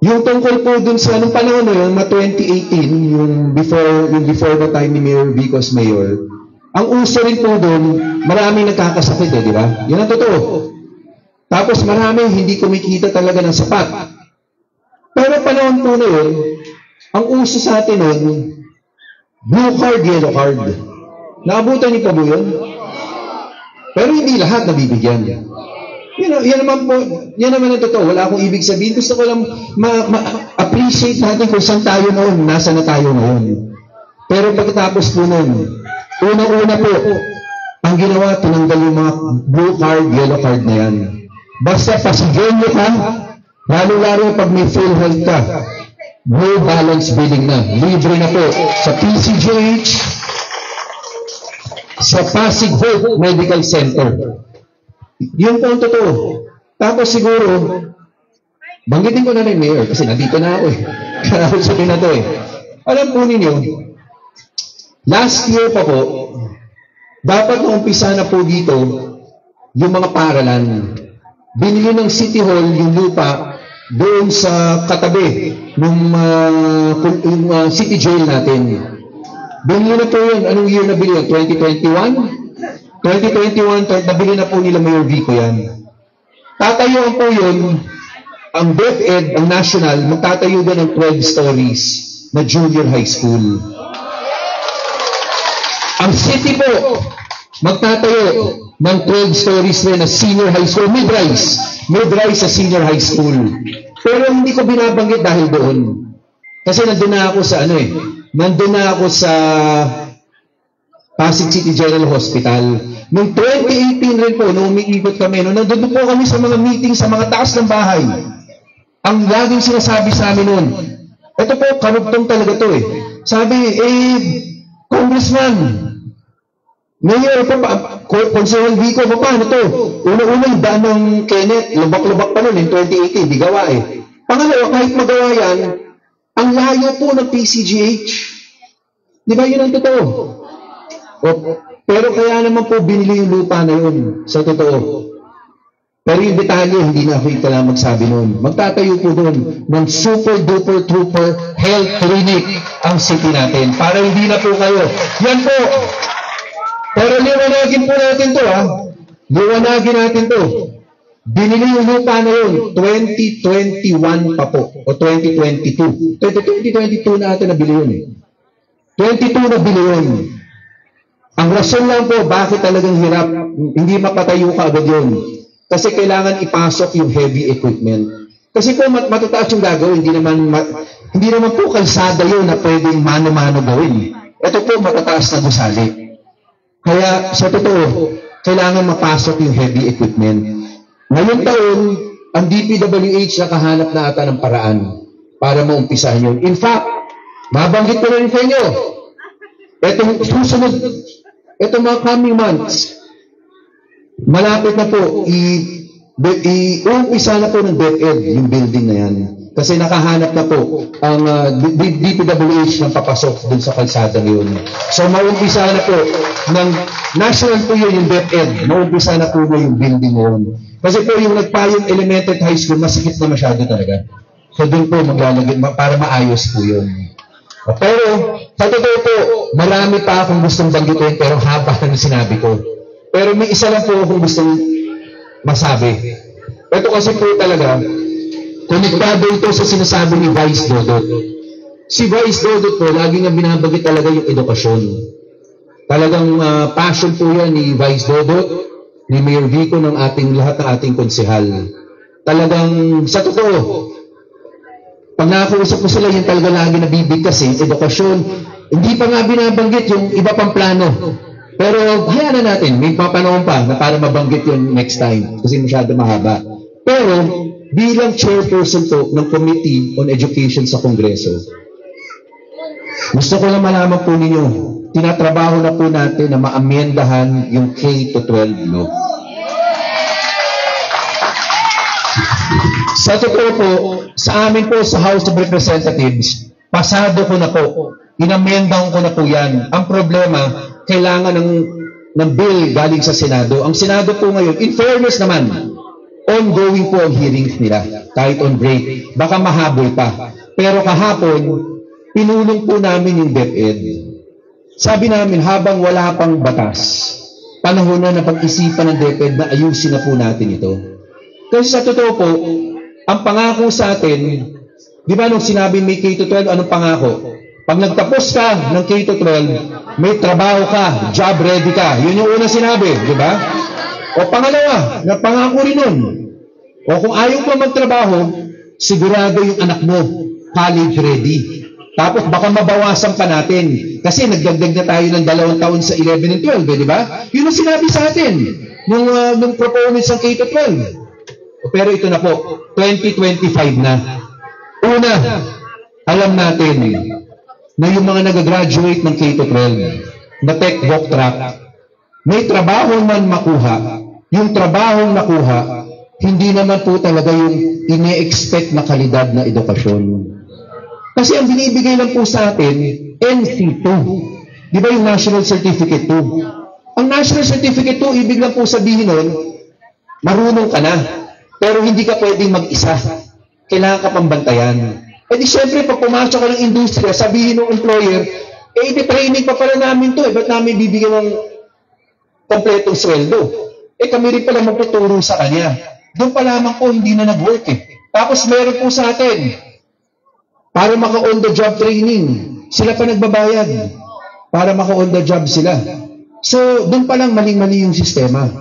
yung tungkol po dun sa anong panahon na yun, 2018, yung before the time ni Mayor Vico as mayor, ang uso rin po dun, maraming nagkakasakit di ba? Yan ang totoo. Tapos marami hindi kumikita talaga ng sapat. Pero panahon po na yun, ang uso sa atin nun, blue card, yellow card. Naabutan niyo pa po yun? Pero hindi lahat nabibigyan. Yan naman ang totoo. Wala akong ibig sabihin. Gusto ko lang ma-appreciate natin kung saan tayo noon, nasa na tayo noon. Pero pagkatapos po noon, unang-una po, ang ginawa, tinanggal yung mga blue card, yellow card na yan. Basta pasigyan nyo ka, lalo-lalo pag may full health ka, no balance billing na. Libre na po sa PCGH, sa Pasig Hope Medical Center. Yun po ang totoo. Tapos siguro, banggitin ko na rin, Mayor, kasi nandito na ako Karasabi na to Alam po ninyo, last year pa po, dapat naumpisa na po dito yung mga paaralan. Binili ng City Hall yung lupa doon sa katabi ng City Jail natin. Binili na po yun. Anong year na bili yun? 2021? 2021, nabili na po nila Mayor Vico yan. Tatayuan po yun, ang DepEd, ang national, magtatayo doon ng 12 stories na junior high school. Ang city po, magtatayo ng 12 stories rin na senior high school, mid-rise sa senior high school. Pero hindi ko binabanggit dahil doon. Kasi nandun na ako sa Pasig City General Hospital. Noong 2018 rin po, nung umiikot kami, nandun po kami sa mga meeting sa mga taas ng bahay. Ang laging sinasabi sa amin noon, ito po, karugtong talaga to Sabi, Congressman, Mayor, Consul Vico, paano to? Una-una yung daan ng Kenneth, lubak-lubak pa noon, in 2018, di gawa Pangalawa, kahit magawa yan, ang layo po ng PCGH. Di ba yun ang totoo? Pero kaya naman po binili yung lupa na yun, sa totoo. Pero yung detalye, hindi na ako lang magsabi noon. Magtatayo po doon ng super-duper-trooper health clinic ang city natin. Para hindi na po kayo. Yan po. Pero liwanagin po natin to Liwanagin natin to. Binili yung lupa na yun, 2021 pa po. O 2022. 2022 na natin nabili yun 22 na bili yun. Ang rason lang po, bakit talagang hirap, hindi mapatayo ka agad yun. Kasi kailangan ipasok yung heavy equipment. Kasi po matataas yung gagawin, hindi naman po kalsada yun na pwedeng mano-mano gawin. Ito po matataas na gusali. Kaya sa totoo, kailangan mapasok yung heavy equipment. Ngayong taon, ang DPWH nakahanap na ata ng paraan para maumpisahan yun. In fact, mabanggit ko rin sa inyo, etong susunod, etong mga coming months, malapit na po, uumpisa na po ng DepEd yung building na yan. Kasi nakahanap na po ang DPWH ng papasok dun sa kalsada yun. So, maumpisa na po ng national po yun yung DepEd. Maumpisa na po yung building yun. Kasi po yung nagpayong elementary high school, masikip na masyado talaga. So, dun po maglalagay para maayos po yun. Pero, sa totoo po, marami pa akong gustong banggitin pero haba na sinabi ko. Pero may isa lang po akong gustong masabi. Ito kasi po talaga, konektado ito sa sinasabi ni Vice Dodot. Si Vice Dodot po, lagi nga binabanggit talaga yung edukasyon. Talagang passion po yan ni Vice Dodot, ni Mayor Vico, ng lahat ng ating konsehal. Talagang, sa totoo, pag nakakusap mo sila, yung talaga lagi nabibigkas edukasyon. Hindi pa nga binabanggit yung iba pang plano. Pero hayaan na natin, may papanahon pa na para mabanggit yun next time kasi masyado mahaba. Pero, bilang chairperson po ng Committee on Education sa Kongreso, gusto ko lang malaman po ninyo, tinatrabaho na po natin na maamyendahan yung K-12 law. Sa totoo po, sa amin po sa House of Representatives, pasado ko na po. Inamendahan ko na po yan. Ang problema, kailangan ng bill galing sa Senado. Ang Senado po ngayon, in fairness naman, ongoing po ang hearings nila, kahit on break. Baka mahabol pa. Pero kahapon, pinulong po namin yung DepEd. Sabi namin, habang wala pang batas, panahon na pag-isipan ng DepEd na ayusin na po natin ito. Kasi sa totoo po, ang pangako sa atin, di ba nung sinabi may K-12, anong pangako? Pag nagtapos ka ng K-12, may trabaho ka, job ready ka. Yun yung unang sinabi, di ba? O pangalawa, napangako rin nun. O kung ayaw pa magtrabaho, sigurado yung anak mo, college ready. Tapos baka mabawasan pa natin. Kasi nagdagdag na tayo ng 2 taon sa 11 and 12, di ba? Yun ang sinabi sa atin nung proponents ng K-12. Pero ito na po, 2025 na. Una, alam natin na yung mga nag-graduate ng K-12, na tech walk track, may trabaho man makuha, yung trabahong nakuha, hindi naman po talaga yung ine-expect na kalidad na edukasyon. Kasi ang binibigay lang po sa atin, NC2. Di ba yung National Certificate 2? Ang National Certificate 2, ibig lang po sabihin nun, marunong ka na. Pero hindi ka pwedeng mag-isa. Kailangan ka pang bantayan. E di syempre, pag pumasok ka ng industriya, sabihin ng employer, training pa pala namin to. Ba't namin bibigyan ng kompletong sweldo? Kami rin pala magtuturo sa kanya. Doon pa lamang po, hindi na nag-work Tapos meron po sa atin, para maka-on-the-job training, sila pa nagbabayad. Para maka-on-the-job sila. So, doon pa lang maling-mali yung sistema.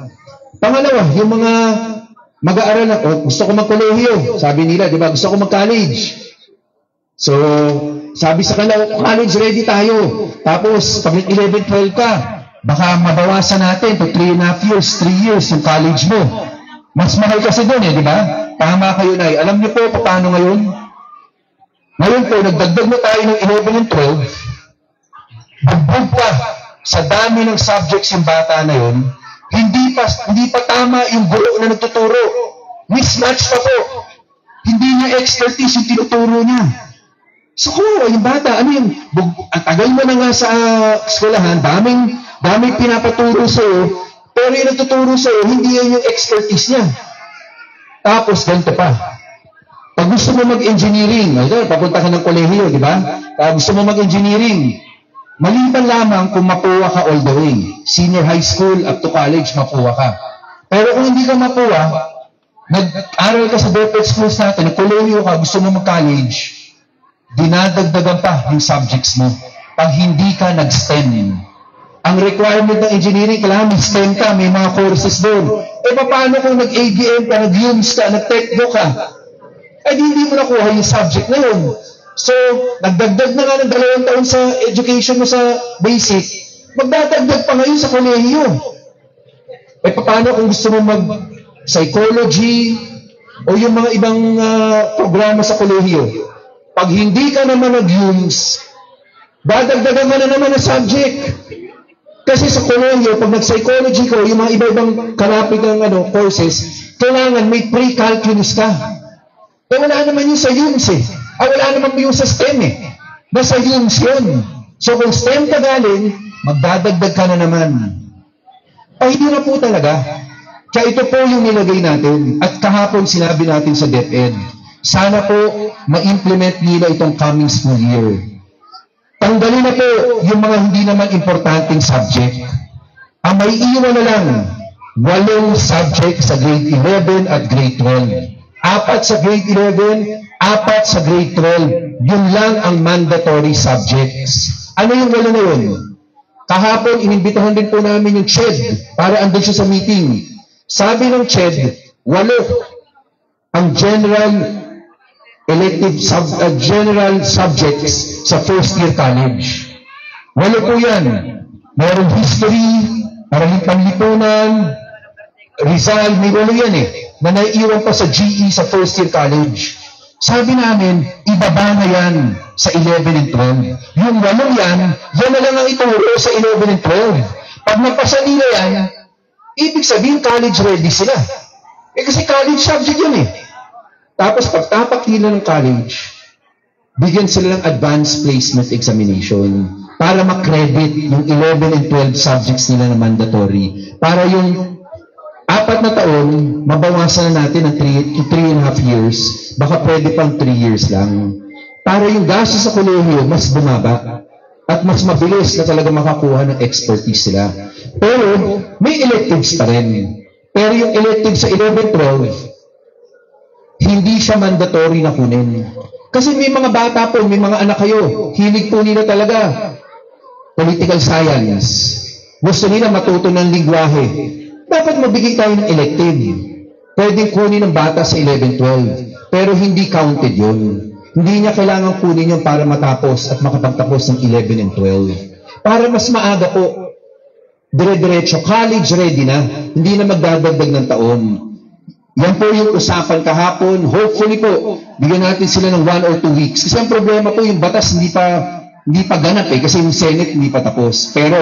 Pangalawa, yung mga mag-aaral na, gusto ko mag-kolehiyo. Sabi nila, di ba, gusto ko mag-college. So, sabi sa kanila, college ready tayo. Tapos, pag 11-12 ka, baka mabawasan natin to 3.5 years, 3 years yung college mo. Mas mahal kasi doon di ba? Tama kayo na. Alam niyo po, paano ngayon? Ngayon po, nagdagdag na tayo ng 11 and 12. Bugbog pa sa dami ng subjects yung bata na yun. Hindi pa tama yung guro na nagtuturo. Mismatch pa po. Hindi niya expertise yung tinuturo niya. So, yung bata, ang tagal mo na nga sa eskwelahan, daming pinapaturo sa'yo, pero yung nagtuturo sa'yo, hindi yan yung expertise niya. Tapos, ganito pa. Pag gusto mo mag-engineering, papunta ka ng kolehiyo, di ba? Pag gusto mo mag-engineering, maliban lamang kung mapuwa ka all the way. Senior high school up to college, mapuwa ka. Pero kung hindi ka mapuwa, nag-aral ka sa DepEd schools natin, nag-kolehiyo ka, gusto mo mag-college, dinadagdagan pa yung subjects mo. Pag hindi ka nag-STEM. Ang requirement ng engineering, kailangan mag-STEM ka, may mga courses doon. Paano kung nag-ABM ka, nag-UMS ka, nag-TechDo ka? Hindi mo nakuha yung subject na yun. So, nagdagdag na nga ng 2 taon sa education mo sa basic, magdadagdag pa ngayon sa kolehiyo. Paano kung gusto mo mag-psychology o yung mga ibang programa sa kolehiyo? Pag hindi ka naman nag-UMS, dadagdagan mo na naman ang subject. Kasi sa kolehiyo, pag nag-psychology ko, yung mga iba-ibang kalapit ng courses, kailangan may pre-calculus ka. Wala naman yun sa UMS wala naman yung sa STEM Nasa UMS yun. So kung STEM ka galing, magdadagdag ka na naman. Hindi na po talaga. Kaya ito po yung nilagay natin. At kahapon sinabi natin sa DepEd, sana po ma-implement nila itong coming school year. Tanggalin na po yung mga hindi naman importanteng subject. Ang may iwan na lang, 8 subject sa grade 11 at grade 12. 4 sa grade 11, 4 sa grade 12. Yun lang ang mandatory subjects. Ano yung 8 na yun? Kahapon, inimbitahan din po namin yung CHED para andun siya sa meeting. Sabi ng CHED, 8 ang general general subjects sa first year college. 8 po yan. Merong history, maraming panlipunan, Rizal, may walo yan na naiiwan pa sa GE sa first year college. Sabi namin, ibaba na yan sa 11 and 12. Yung walong yan na lang ang ituro sa 11 and 12. Pag napasa nila yan, ibig sabihin college ready sila. Kasi college subject yun Tapos pagtapak nila ng college, bigyan sila ng advanced placement examination para makredit yung 11 and 12 subjects nila na mandatory. Para yung 4 na taon, mabawasan na natin ng 3.5 years, baka pwede pang 3 years lang. Para yung gasto sa kolehiyo, mas bumaba. At mas mabilis na talaga makakuha ng expertise sila. Pero, may electives pa rin. Pero yung elective sa 11-12, hindi siya mandatory na kunin. Kasi may mga bata po, may mga anak kayo, hilig po nila talaga. Political science. Gusto nila matuto ng lingwahe. Dapat mabigay tayo ng elective. Pwedeng kunin ng bata sa 11-12. Pero hindi counted yun. Hindi niya kailangan kunin yun para matapos at makapagtapos ng 11 and 12. Para mas maaga po, dire-diretso, college ready na. Hindi na magdadagdag ng taon. Yan po yung usapan kahapon. Hopefully po, bigyan natin sila ng 1 or 2 weeks. Kasi ang problema po, yung batas hindi pa ganap kasi yung Senate hindi pa tapos. Pero,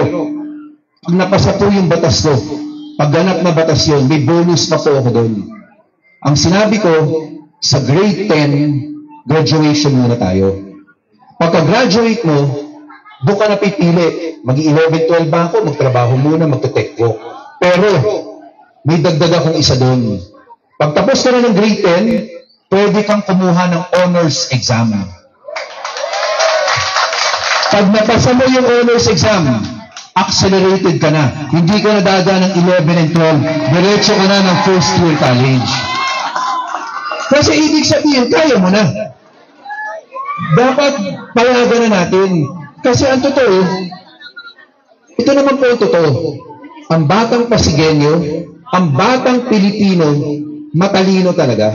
pag napasa po yung batas ko, pag ganap na batas yun, may bonus pa po ako doon. Ang sinabi ko, sa grade 10, graduation muna tayo. Pagka-graduate mo, doon ka na pipili. Mag-11-12 ba ako? Magtrabaho muna, magte-tech ko. Pero, may dagdag akong isa doon. Pagtapos ka na ng grade 10, pwede kang kumuha ng honors exam. Pag napasa mo yung honors exam, accelerated ka na. Hindi ka na dadaan ng 11 and 12. Diretso ka na ng first year college. Kasi ibig sabihin, kaya mo na. Dapat payagan na natin. Kasi ang totoo, ito naman po ang totoo. Ang batang Pasigueño, ang batang Pilipino, matalino talaga.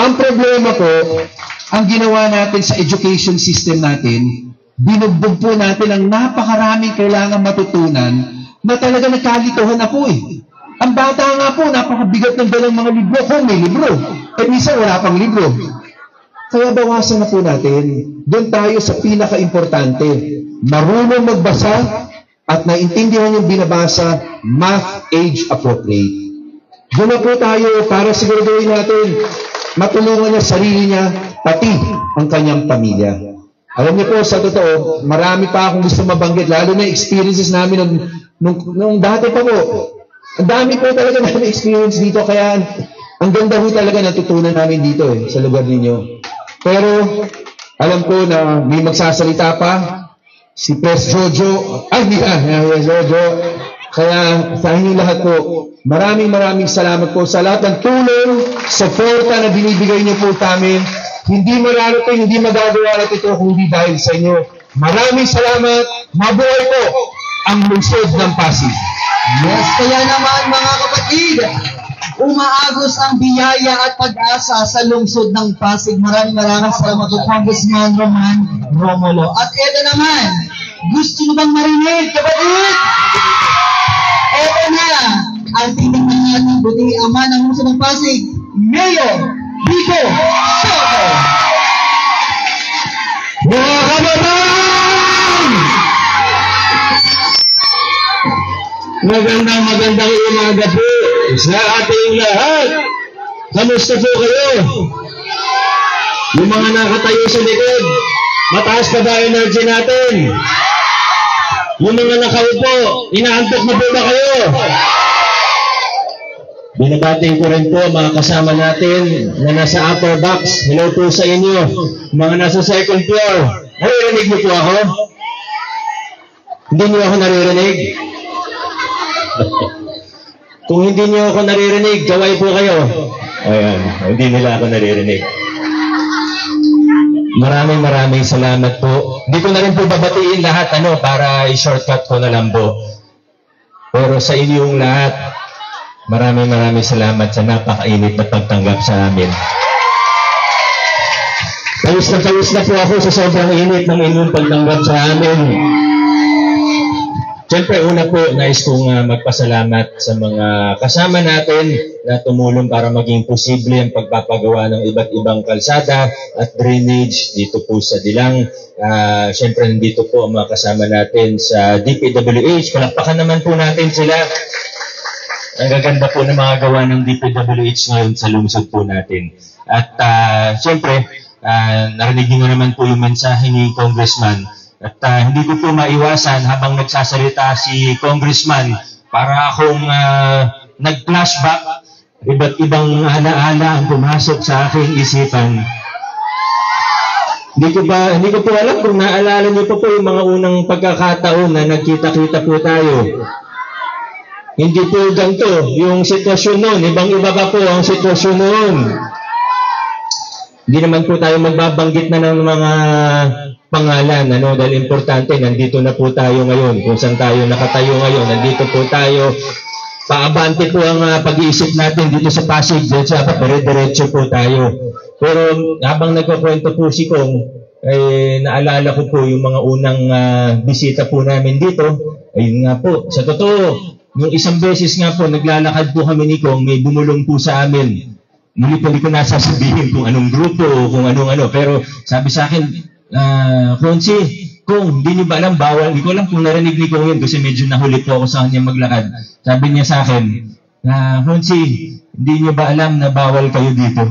Ang problema po, ang ginawa natin sa education system natin, binugbog po natin ang napakaraming kailangan matutunan na talaga nagkalituhan na po Ang bata nga po, napakabigat ng dalang mga libro. Kung may libro, minsan wala pang libro. Kaya bawasan na po natin. Doon tayo sa pinaka-importante. Marunong magbasa at naintindihan yung binabasa, math age appropriate. Doon na po tayo para siguraduhin natin matulungan niya sarili niya, pati ang kanyang pamilya. Alam niyo po, sa totoo, marami pa akong gusto mabanggit, lalo na experiences namin nung dati pa po. Ang dami po talaga namin experience dito, kaya ang ganda po talaga natutunan namin dito sa lugar ninyo. Pero, alam ko na may magsasalita pa, si Pres Jojo, Jojo. Kaya sa inyong lahat po, maraming salamat po sa lahat ng tulong, suporta na binibigay niyo po kami. Hindi mararating, hindi magagawa natin ito kung hindi dahil sa inyo. Maraming salamat. Mabuhay po ang lungsod ng Pasig. Yes, kaya naman mga kapatid, umaagos ang biyaya at pag-asa sa lungsod ng Pasig. Maraming salamat po, Congressman Roman Romulo. At ito naman, gusto nyo bang marinig, kapatid? Ito na, ang tingin ng ating buting ama ng lungsod ng Pasig, Mayor Vico Soto. Mga kabataan! Magandang umaga po sa ating lahat. Kamusta po kayo? Yung mga nakatayo sa likod, mataas pa ba energy natin? Yung mga nakaupo, inaantok na po ba kayo? Binabating ko rin po mga kasama natin na nasa upper box. Hello po sa inyo. Mga nasa second floor. Naririnig niyo po ako? Hindi niyo ako naririnig? Kung hindi niyo ako naririnig, kaway po kayo. Ayan, hindi nila ako naririnig. Maraming salamat po. Hindi ko na rin po babatiin lahat para i-shortcut ko na lang po. Pero sa inyong lahat, maraming salamat sa napakainit na pagtanggap sa amin. Kawis na po ako sa sobrang init ng inyong pagtanggap sa amin. Siyempre, una po, nais kong magpasalamat sa mga kasama natin na tumulong para maging posible ang pagpapagawa ng iba't ibang kalsada at drainage dito po sa Dilang. Siyempre, nandito po ang mga kasama natin sa DPWH. Palakpakan naman po natin sila. Ang gaganda po ng mga gawa ng DPWH ngayon sa lungsod po natin. At siyempre, narinig niyo naman po yung mensahe ni Congressman. At hindi ko po maiwasan habang nagsasalita si Congressman para akong nag-flashback, iba't ibang alaala ang pumasok sa aking isipan. Hindi ko po alam kung naalala niyo po yung mga unang pagkakataon na nagkita-kita po tayo. Hindi po ganito yung sitwasyon noon, ibang-iba pa po ang sitwasyon noon. Hindi naman po tayo magbabanggit na ng mga pangalan, dahil importante, nandito na po tayo ngayon. Kung saan tayo nakatayo ngayon, nandito po tayo. Paabante po ang pag-iisip natin dito sa Pasig, dire-diretso po tayo. Pero habang nagkakwento po si Kong, naalala ko po yung mga unang bisita po namin dito. Ayun nga po, sa totoo, yung isang beses nga po, naglalakad po kami ni Kong, may bumulong po sa amin. Muli po hindi ko nasasabihin kung anong grupo o kung anong pero sabi sa akin, Konsi, Kung, hindi niyo ba alam, bawal, hindi ko alam kung narinig ni Kong yun kasi medyo nahuli po ako sa kanya maglakad. Sabi niya sa akin, Konsi, hindi niyo ba alam na bawal kayo dito?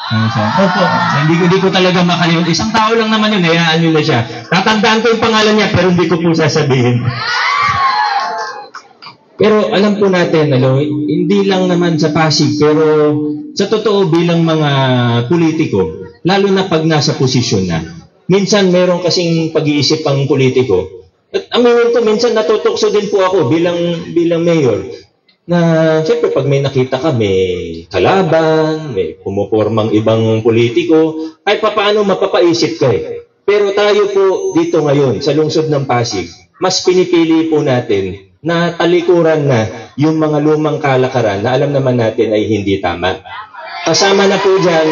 Opo, hindi ko talaga makalimutan. Isang tao lang naman yun, hayaan nyo na siya. Tatandaan ko yung pangalan niya pero hindi ko po sasabihin. Pero alam po natin, hindi lang naman sa Pasig, pero sa totoo bilang mga politiko, lalo na pag nasa posisyon na, minsan meron kasing pag-iisip ang politiko. At aminin ko, minsan natutokso din po ako bilang mayor, na siyempre pag may nakita ka, may kalaban, may pumupormang ibang politiko, ay papaano mapapaisip ka Pero tayo po dito ngayon, sa lungsod ng Pasig, mas pinipili po natin na talikuran na yung mga lumang kalakaran na alam naman natin ay hindi tama. Kasama na po dyan,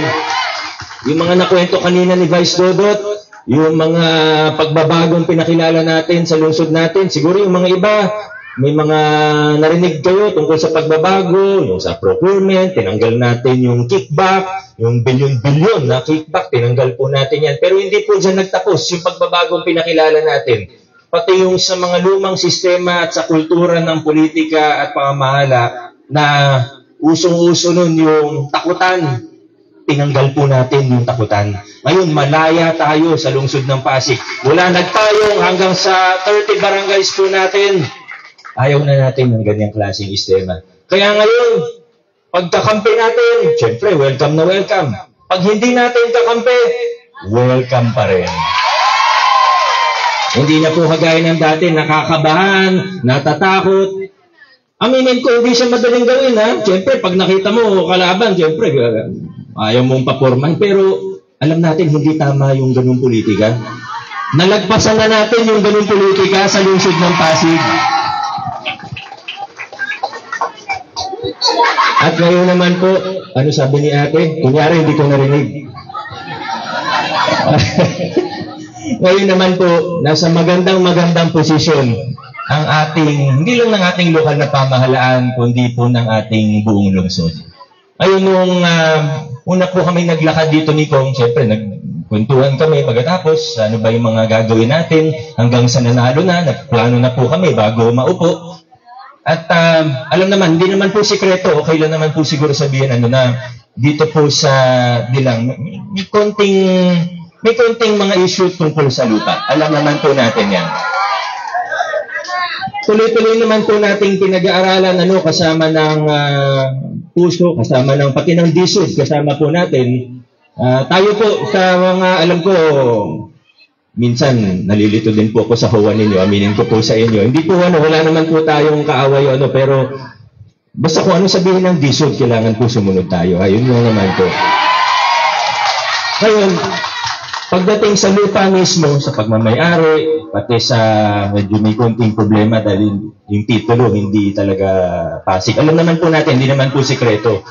yung mga nakwento kanina ni Vice Dodot, yung mga pagbabagong pinakilala natin sa lungsod natin, siguro yung mga iba, may mga narinig kayo tungkol sa pagbabago, yung sa procurement, tinanggal natin yung kickback, yung bilyon-bilyon na kickback, tinanggal po natin yan. Pero hindi po dyan nagtapos yung pagbabagong pinakilala natin. Pati yung sa mga lumang sistema at sa kultura ng politika at pamamahala na usong-uso nun yung takutan, tinanggal po natin yung takutan. Ngayon, malaya tayo sa lungsod ng Pasig. Mula nagpayong hanggang sa 30 barangays po natin, ayaw na natin ng ganyang klaseng sistema. Kaya ngayon, pagkakampi natin, syempre, welcome na welcome. Pag hindi natin kakampi, welcome pa rin. Hindi na po kagaya ng dati, nakakabahan, natatakot. Aminin ko, hindi siya madaling gawin, Siyempre, pag nakita mo kalaban, siyempre, ayaw mong paporman. Pero, alam natin, hindi tama yung ganung politika. Nalagpasan na natin yung ganung politika sa lungsod ng Pasig. At ngayon naman po, ano sabi ni ate? Kunyari, hindi ko narinig. Ngayon naman po, nasa magandang posisyon ang ating, hindi lang ng ating lokal na pamahalaan, kundi po ng ating buong lungsod. Ngayon, nung una po kami naglakad dito ni Kong, siyempre nagkwentuhan kami pagkatapos, ano ba yung mga gagawin natin, hanggang sa nanalo na, nagplano na po kami bago maupo. At alam naman, hindi naman po sikreto, okay lang naman po siguro sabihin na dito po sa Dilang, may konting mga issue tungkol sa lupa. Alam naman po natin yan. Tuloy-tuloy naman po nating pinag-aaralan kasama ng puso, kasama ng pati ng DSUD, kasama po natin. Tayo po sa mga, alam ko, minsan nalilito din po ako sa hawa ninyo, aminin ko po sa inyo. Hindi po wala naman po tayong kaaway pero basta kung ano sabihin ng DSUD, kailangan po sumunod tayo. Ayun lang naman po. Ngayon, pagdating sa lupa mismo, sa pagmamayari, pati sa medyo may konting problema dahil yung titulo hindi talaga Pasig. Alam naman po natin, hindi naman po sikreto.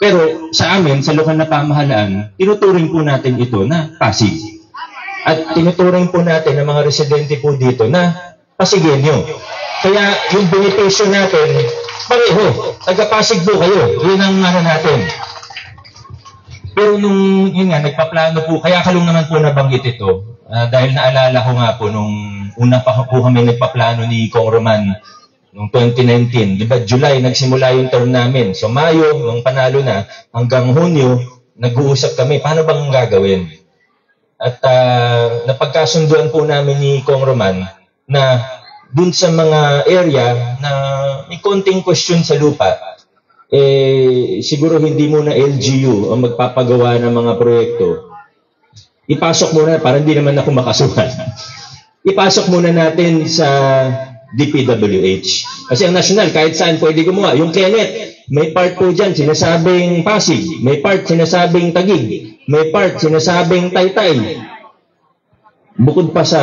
Pero sa amin, sa lokal na pamahalaan, tinuturing po natin ito na Pasig. At tinuturing po natin ang mga residente po dito na Pasigenyo. Kaya yung benepisyo natin, pareho. Taga-Pasig po kayo. Yun ang ano natin. Pero nung, yun nga, nagpaplano po, kaya kalong naman po nabanggit ito. Dahil naalala ko nga po, nung una pa po kami nagpaplano ni Kong Roman, noong 2019, di ba, July, nagsimula yung term namin. So, Mayo, nung panalo na, hanggang Hunyo, nag-uusap kami, paano bang gagawin? At napagkasunduan po namin ni Kong Roman na dun sa mga area na may konting question sa lupa, siguro hindi muna LGU ang magpapagawa ng mga proyekto. Ipasok muna, para hindi naman ako makasuhan. Ipasok muna natin sa DPWH. Kasi ang national, kahit saan pwede gumawa. Yung Kenneth, may part po dyan, sinasabing Pasig. May part, sinasabing Taguig. May part, sinasabing Taytay. Bukod pa sa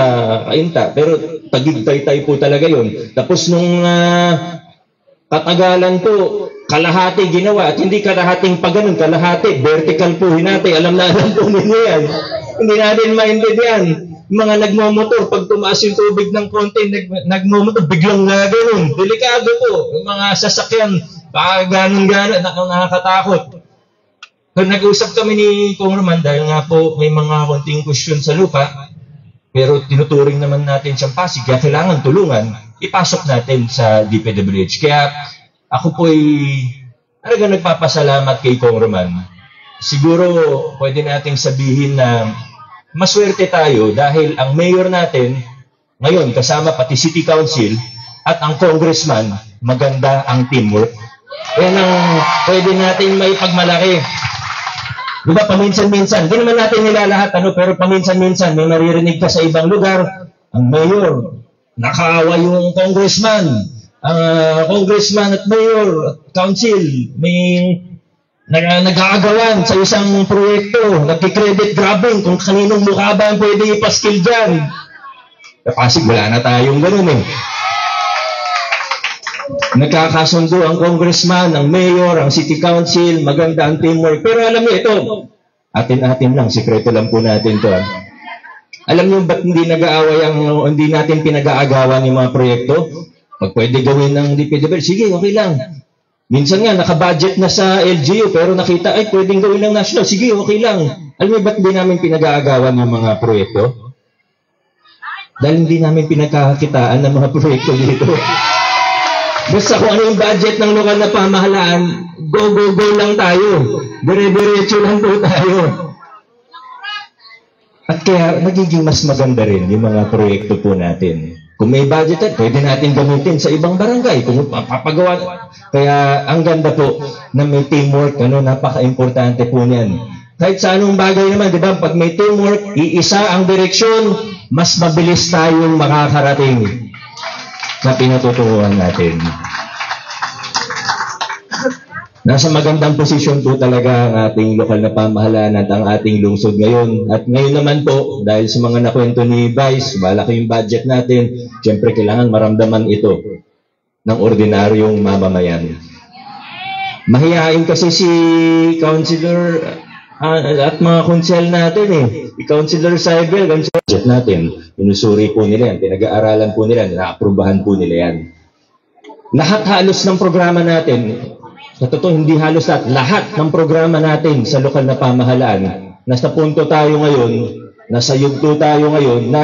Kainta. Pero Taguig, Taytay po talaga yun. Tapos nung katagalan po, kalahati ginawa. At hindi kalahating pa ganun, kalahati. Vertical po hinati. Alam na alam po ninyo yan. Hindi natin maintindihan. Mga nagmomotor, pag tumaas yung tubig ng konti, nagmomotor, biglang gano'n. Delikado po. Yung mga sasakyan, baka gano'n-gano'n, nakakatakot. So, nag-usap kami ni Kong Roman dahil nga po may mga konting question sa lupa, pero tinuturing naman natin siyang Pasig, kaya kailangan tulungan, ipasok natin sa DPWH. Kaya ako po'y talaga nagpapasalamat kay Kong Roman. Siguro pwede nating sabihin na maswerte tayo dahil ang mayor natin ngayon kasama pati city council at ang congressman, maganda ang teamwork. Yan ang pwede natin maipagmalaki. Diba paminsan-minsan, hindi naman natin nilalahat pero paminsan-minsan may naririnig ka sa ibang lugar, ang mayor, nakaawa yung congressman, congressman at mayor at council, may nag-aagawan sa isang proyekto, nagki-credit grabbing kung kaninong mukha ba ang pwede ipaskill dyan. Pasig, wala na tayong ganun eh. Nagkakasundo ang congressman, ang mayor, ang city council, maganda ang teamwork. Pero alam niyo ito, atin-atin lang, sikreto lang po natin to. Alam niyo ba't hindi nag-aaway hindi natin pinag-aagawan yung mga proyekto? Pag pwede gawin ng DPWH, sige, okay lang. Minsan nga, naka-budget na sa LGU, pero nakita, ay, pwedeng gawin ng national. Sige, okay lang. Alam mo, ba't hindi namin pinag-aagawan yung mga proyekto? Dahil hindi namin pinagkakakitaan ng mga proyekto dito. Basta kung ano yung budget ng lokal na pamahalaan, go lang tayo. Dire-diretso lang po tayo. At kaya, nagiging mas maganda rin yung mga proyekto po natin. Kung may budget, pwede natin gamitin sa ibang barangay. Kung papagawa. Kaya ang ganda po na may teamwork, napaka-importante po niyan. Kahit sa anong bagay naman, di ba? Pag may teamwork, iisa ang direksyon, mas mabilis tayong makakarating na pinatuturuan natin. Nasa magandang posisyon po talaga ang ating lokal na pamahalaan at ang ating lungsod ngayon. At ngayon naman po, dahil sa mga nakwento ni Vice, malaki yung budget natin, siyempre kailangan maramdaman ito ng ordinaryong mamamayan. Mahihain kasi si Councilor at mga konsel natin eh. Si Councilor Saibel, ang budget natin, inusuri po nila yan, pinag-aaralan po nila, naaprubahan po nila yan. Lahat halos ng programa natin, sa totoo, hindi halos lahat ng programa natin sa lokal na pamahalaan, nasa punto tayo ngayon, nasa yugto tayo ngayon na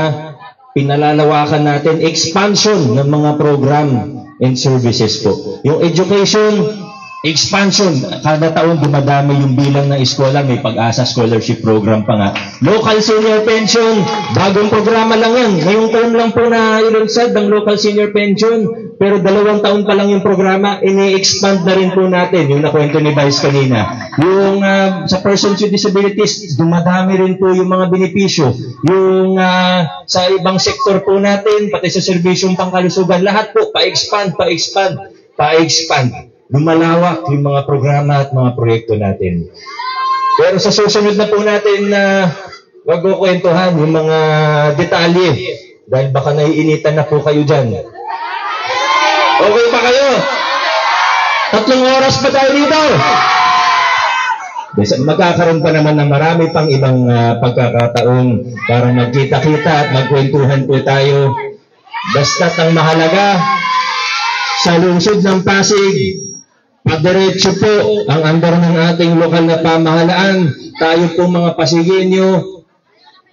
pinalalawakan natin expansion ng mga program and services po. Yung education, expansion, kada taon dumadami yung bilang ng eskwela, may Pag-asa scholarship program pa nga. Local senior pension, bagong programa lang yan. Ngayong term lang po na ilunsad ng local senior pension, pero 2 taon pa lang yung programa, ini-expand na rin po natin, yung nakwento ni Vice kanina. Yung sa persons with disabilities, dumadami rin po yung mga benepisyo. Yung sa ibang sektor po natin, pati sa serbisyong pangkalusugan, lahat po, pa-expand. Lumalawak yung mga programa at mga proyekto natin. Pero sa susunod na po natin na wag ko kwentuhan yung mga detalye dahil baka naiinitan na po kayo dyan. Okay pa kayo? 3 oras pa tayo dito. Magkakaroon pa naman ng marami pang ibang pagkakataon para magkita-kita at magkwentuhan po tayo. Basta't ang mahalaga, sa lungsod ng Pasig. Padiretso po ang andar ng ating lokal na pamahalaan. Tayo po mga Pasigueño,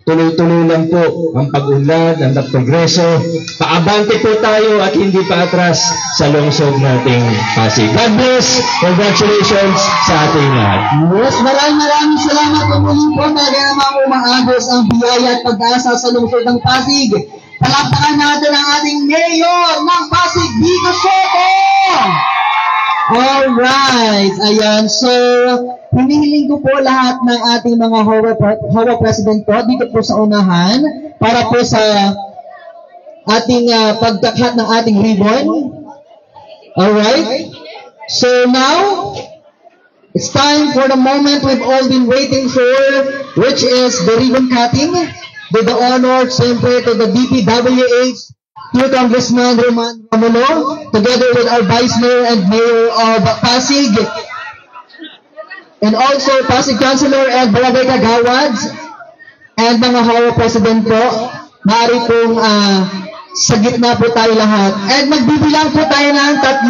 tuloy-tuloy lang po ang pag-unlad, ang progreso. Paabante po tayo at hindi pa atras sa lungsod nating Pasig. God bless. Congratulations sa ating lahat. Yes, maraming salamat po muli po na namang umaagos ang biyaya at pag-asa sa lungsod ng Pasig. Palakpakan natin ang ating mayor ng Pasig, Vico Soto! Alright, ayan. So, hinihiling ko po lahat ng ating mga HOA President po dito po sa unahan para po sa ating pagtakhat ng ating ribbon. Alright? So now, it's time for the moment we've all been waiting for, which is the ribbon cutting. With the honor, siyempre, to the DPWH, to Congressman Roman Romulo, together with our Vice Mayor and Mayor of Pasig, and also Pasig Councilor and Barangay Kagawads, and mga HOA President po, maaari pong sa gitna po tayo lahat. And magbibilang po tayo ng 3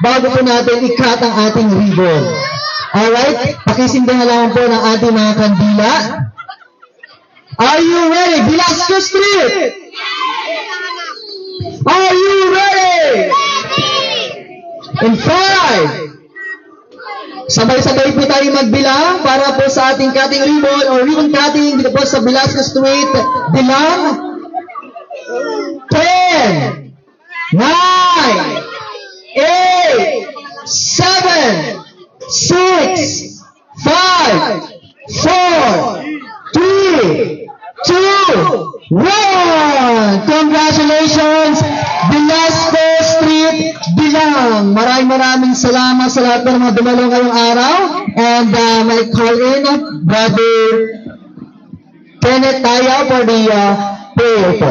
bago po natin i-cut ang ating ribbon. Alright? Pakisindihan lang po ng ating mga kandila. Are you ready? Velasco Street! Are you ready? In 5. Sabay-sabay po tayo magbilang para po sa ating cutting ribbon or ribbon cutting dito po sa Velasco Street. Bilang 10, 9, 8, 7, 6, 5, 4, 3, 2, 1! Congratulations! Velasco Street Bilang! Maraming salamat sa lahat ng mga dumalo ngayong araw. And may call in Brother Kenneth Tayaw for the prayer po.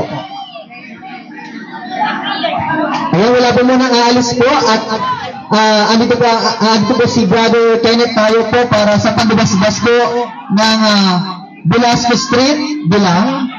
Ayan, wala po munang aalis po at andito po si Brother Kenneth Tayaw po para sa pagbabasbas po ng Velasco Street Bilang.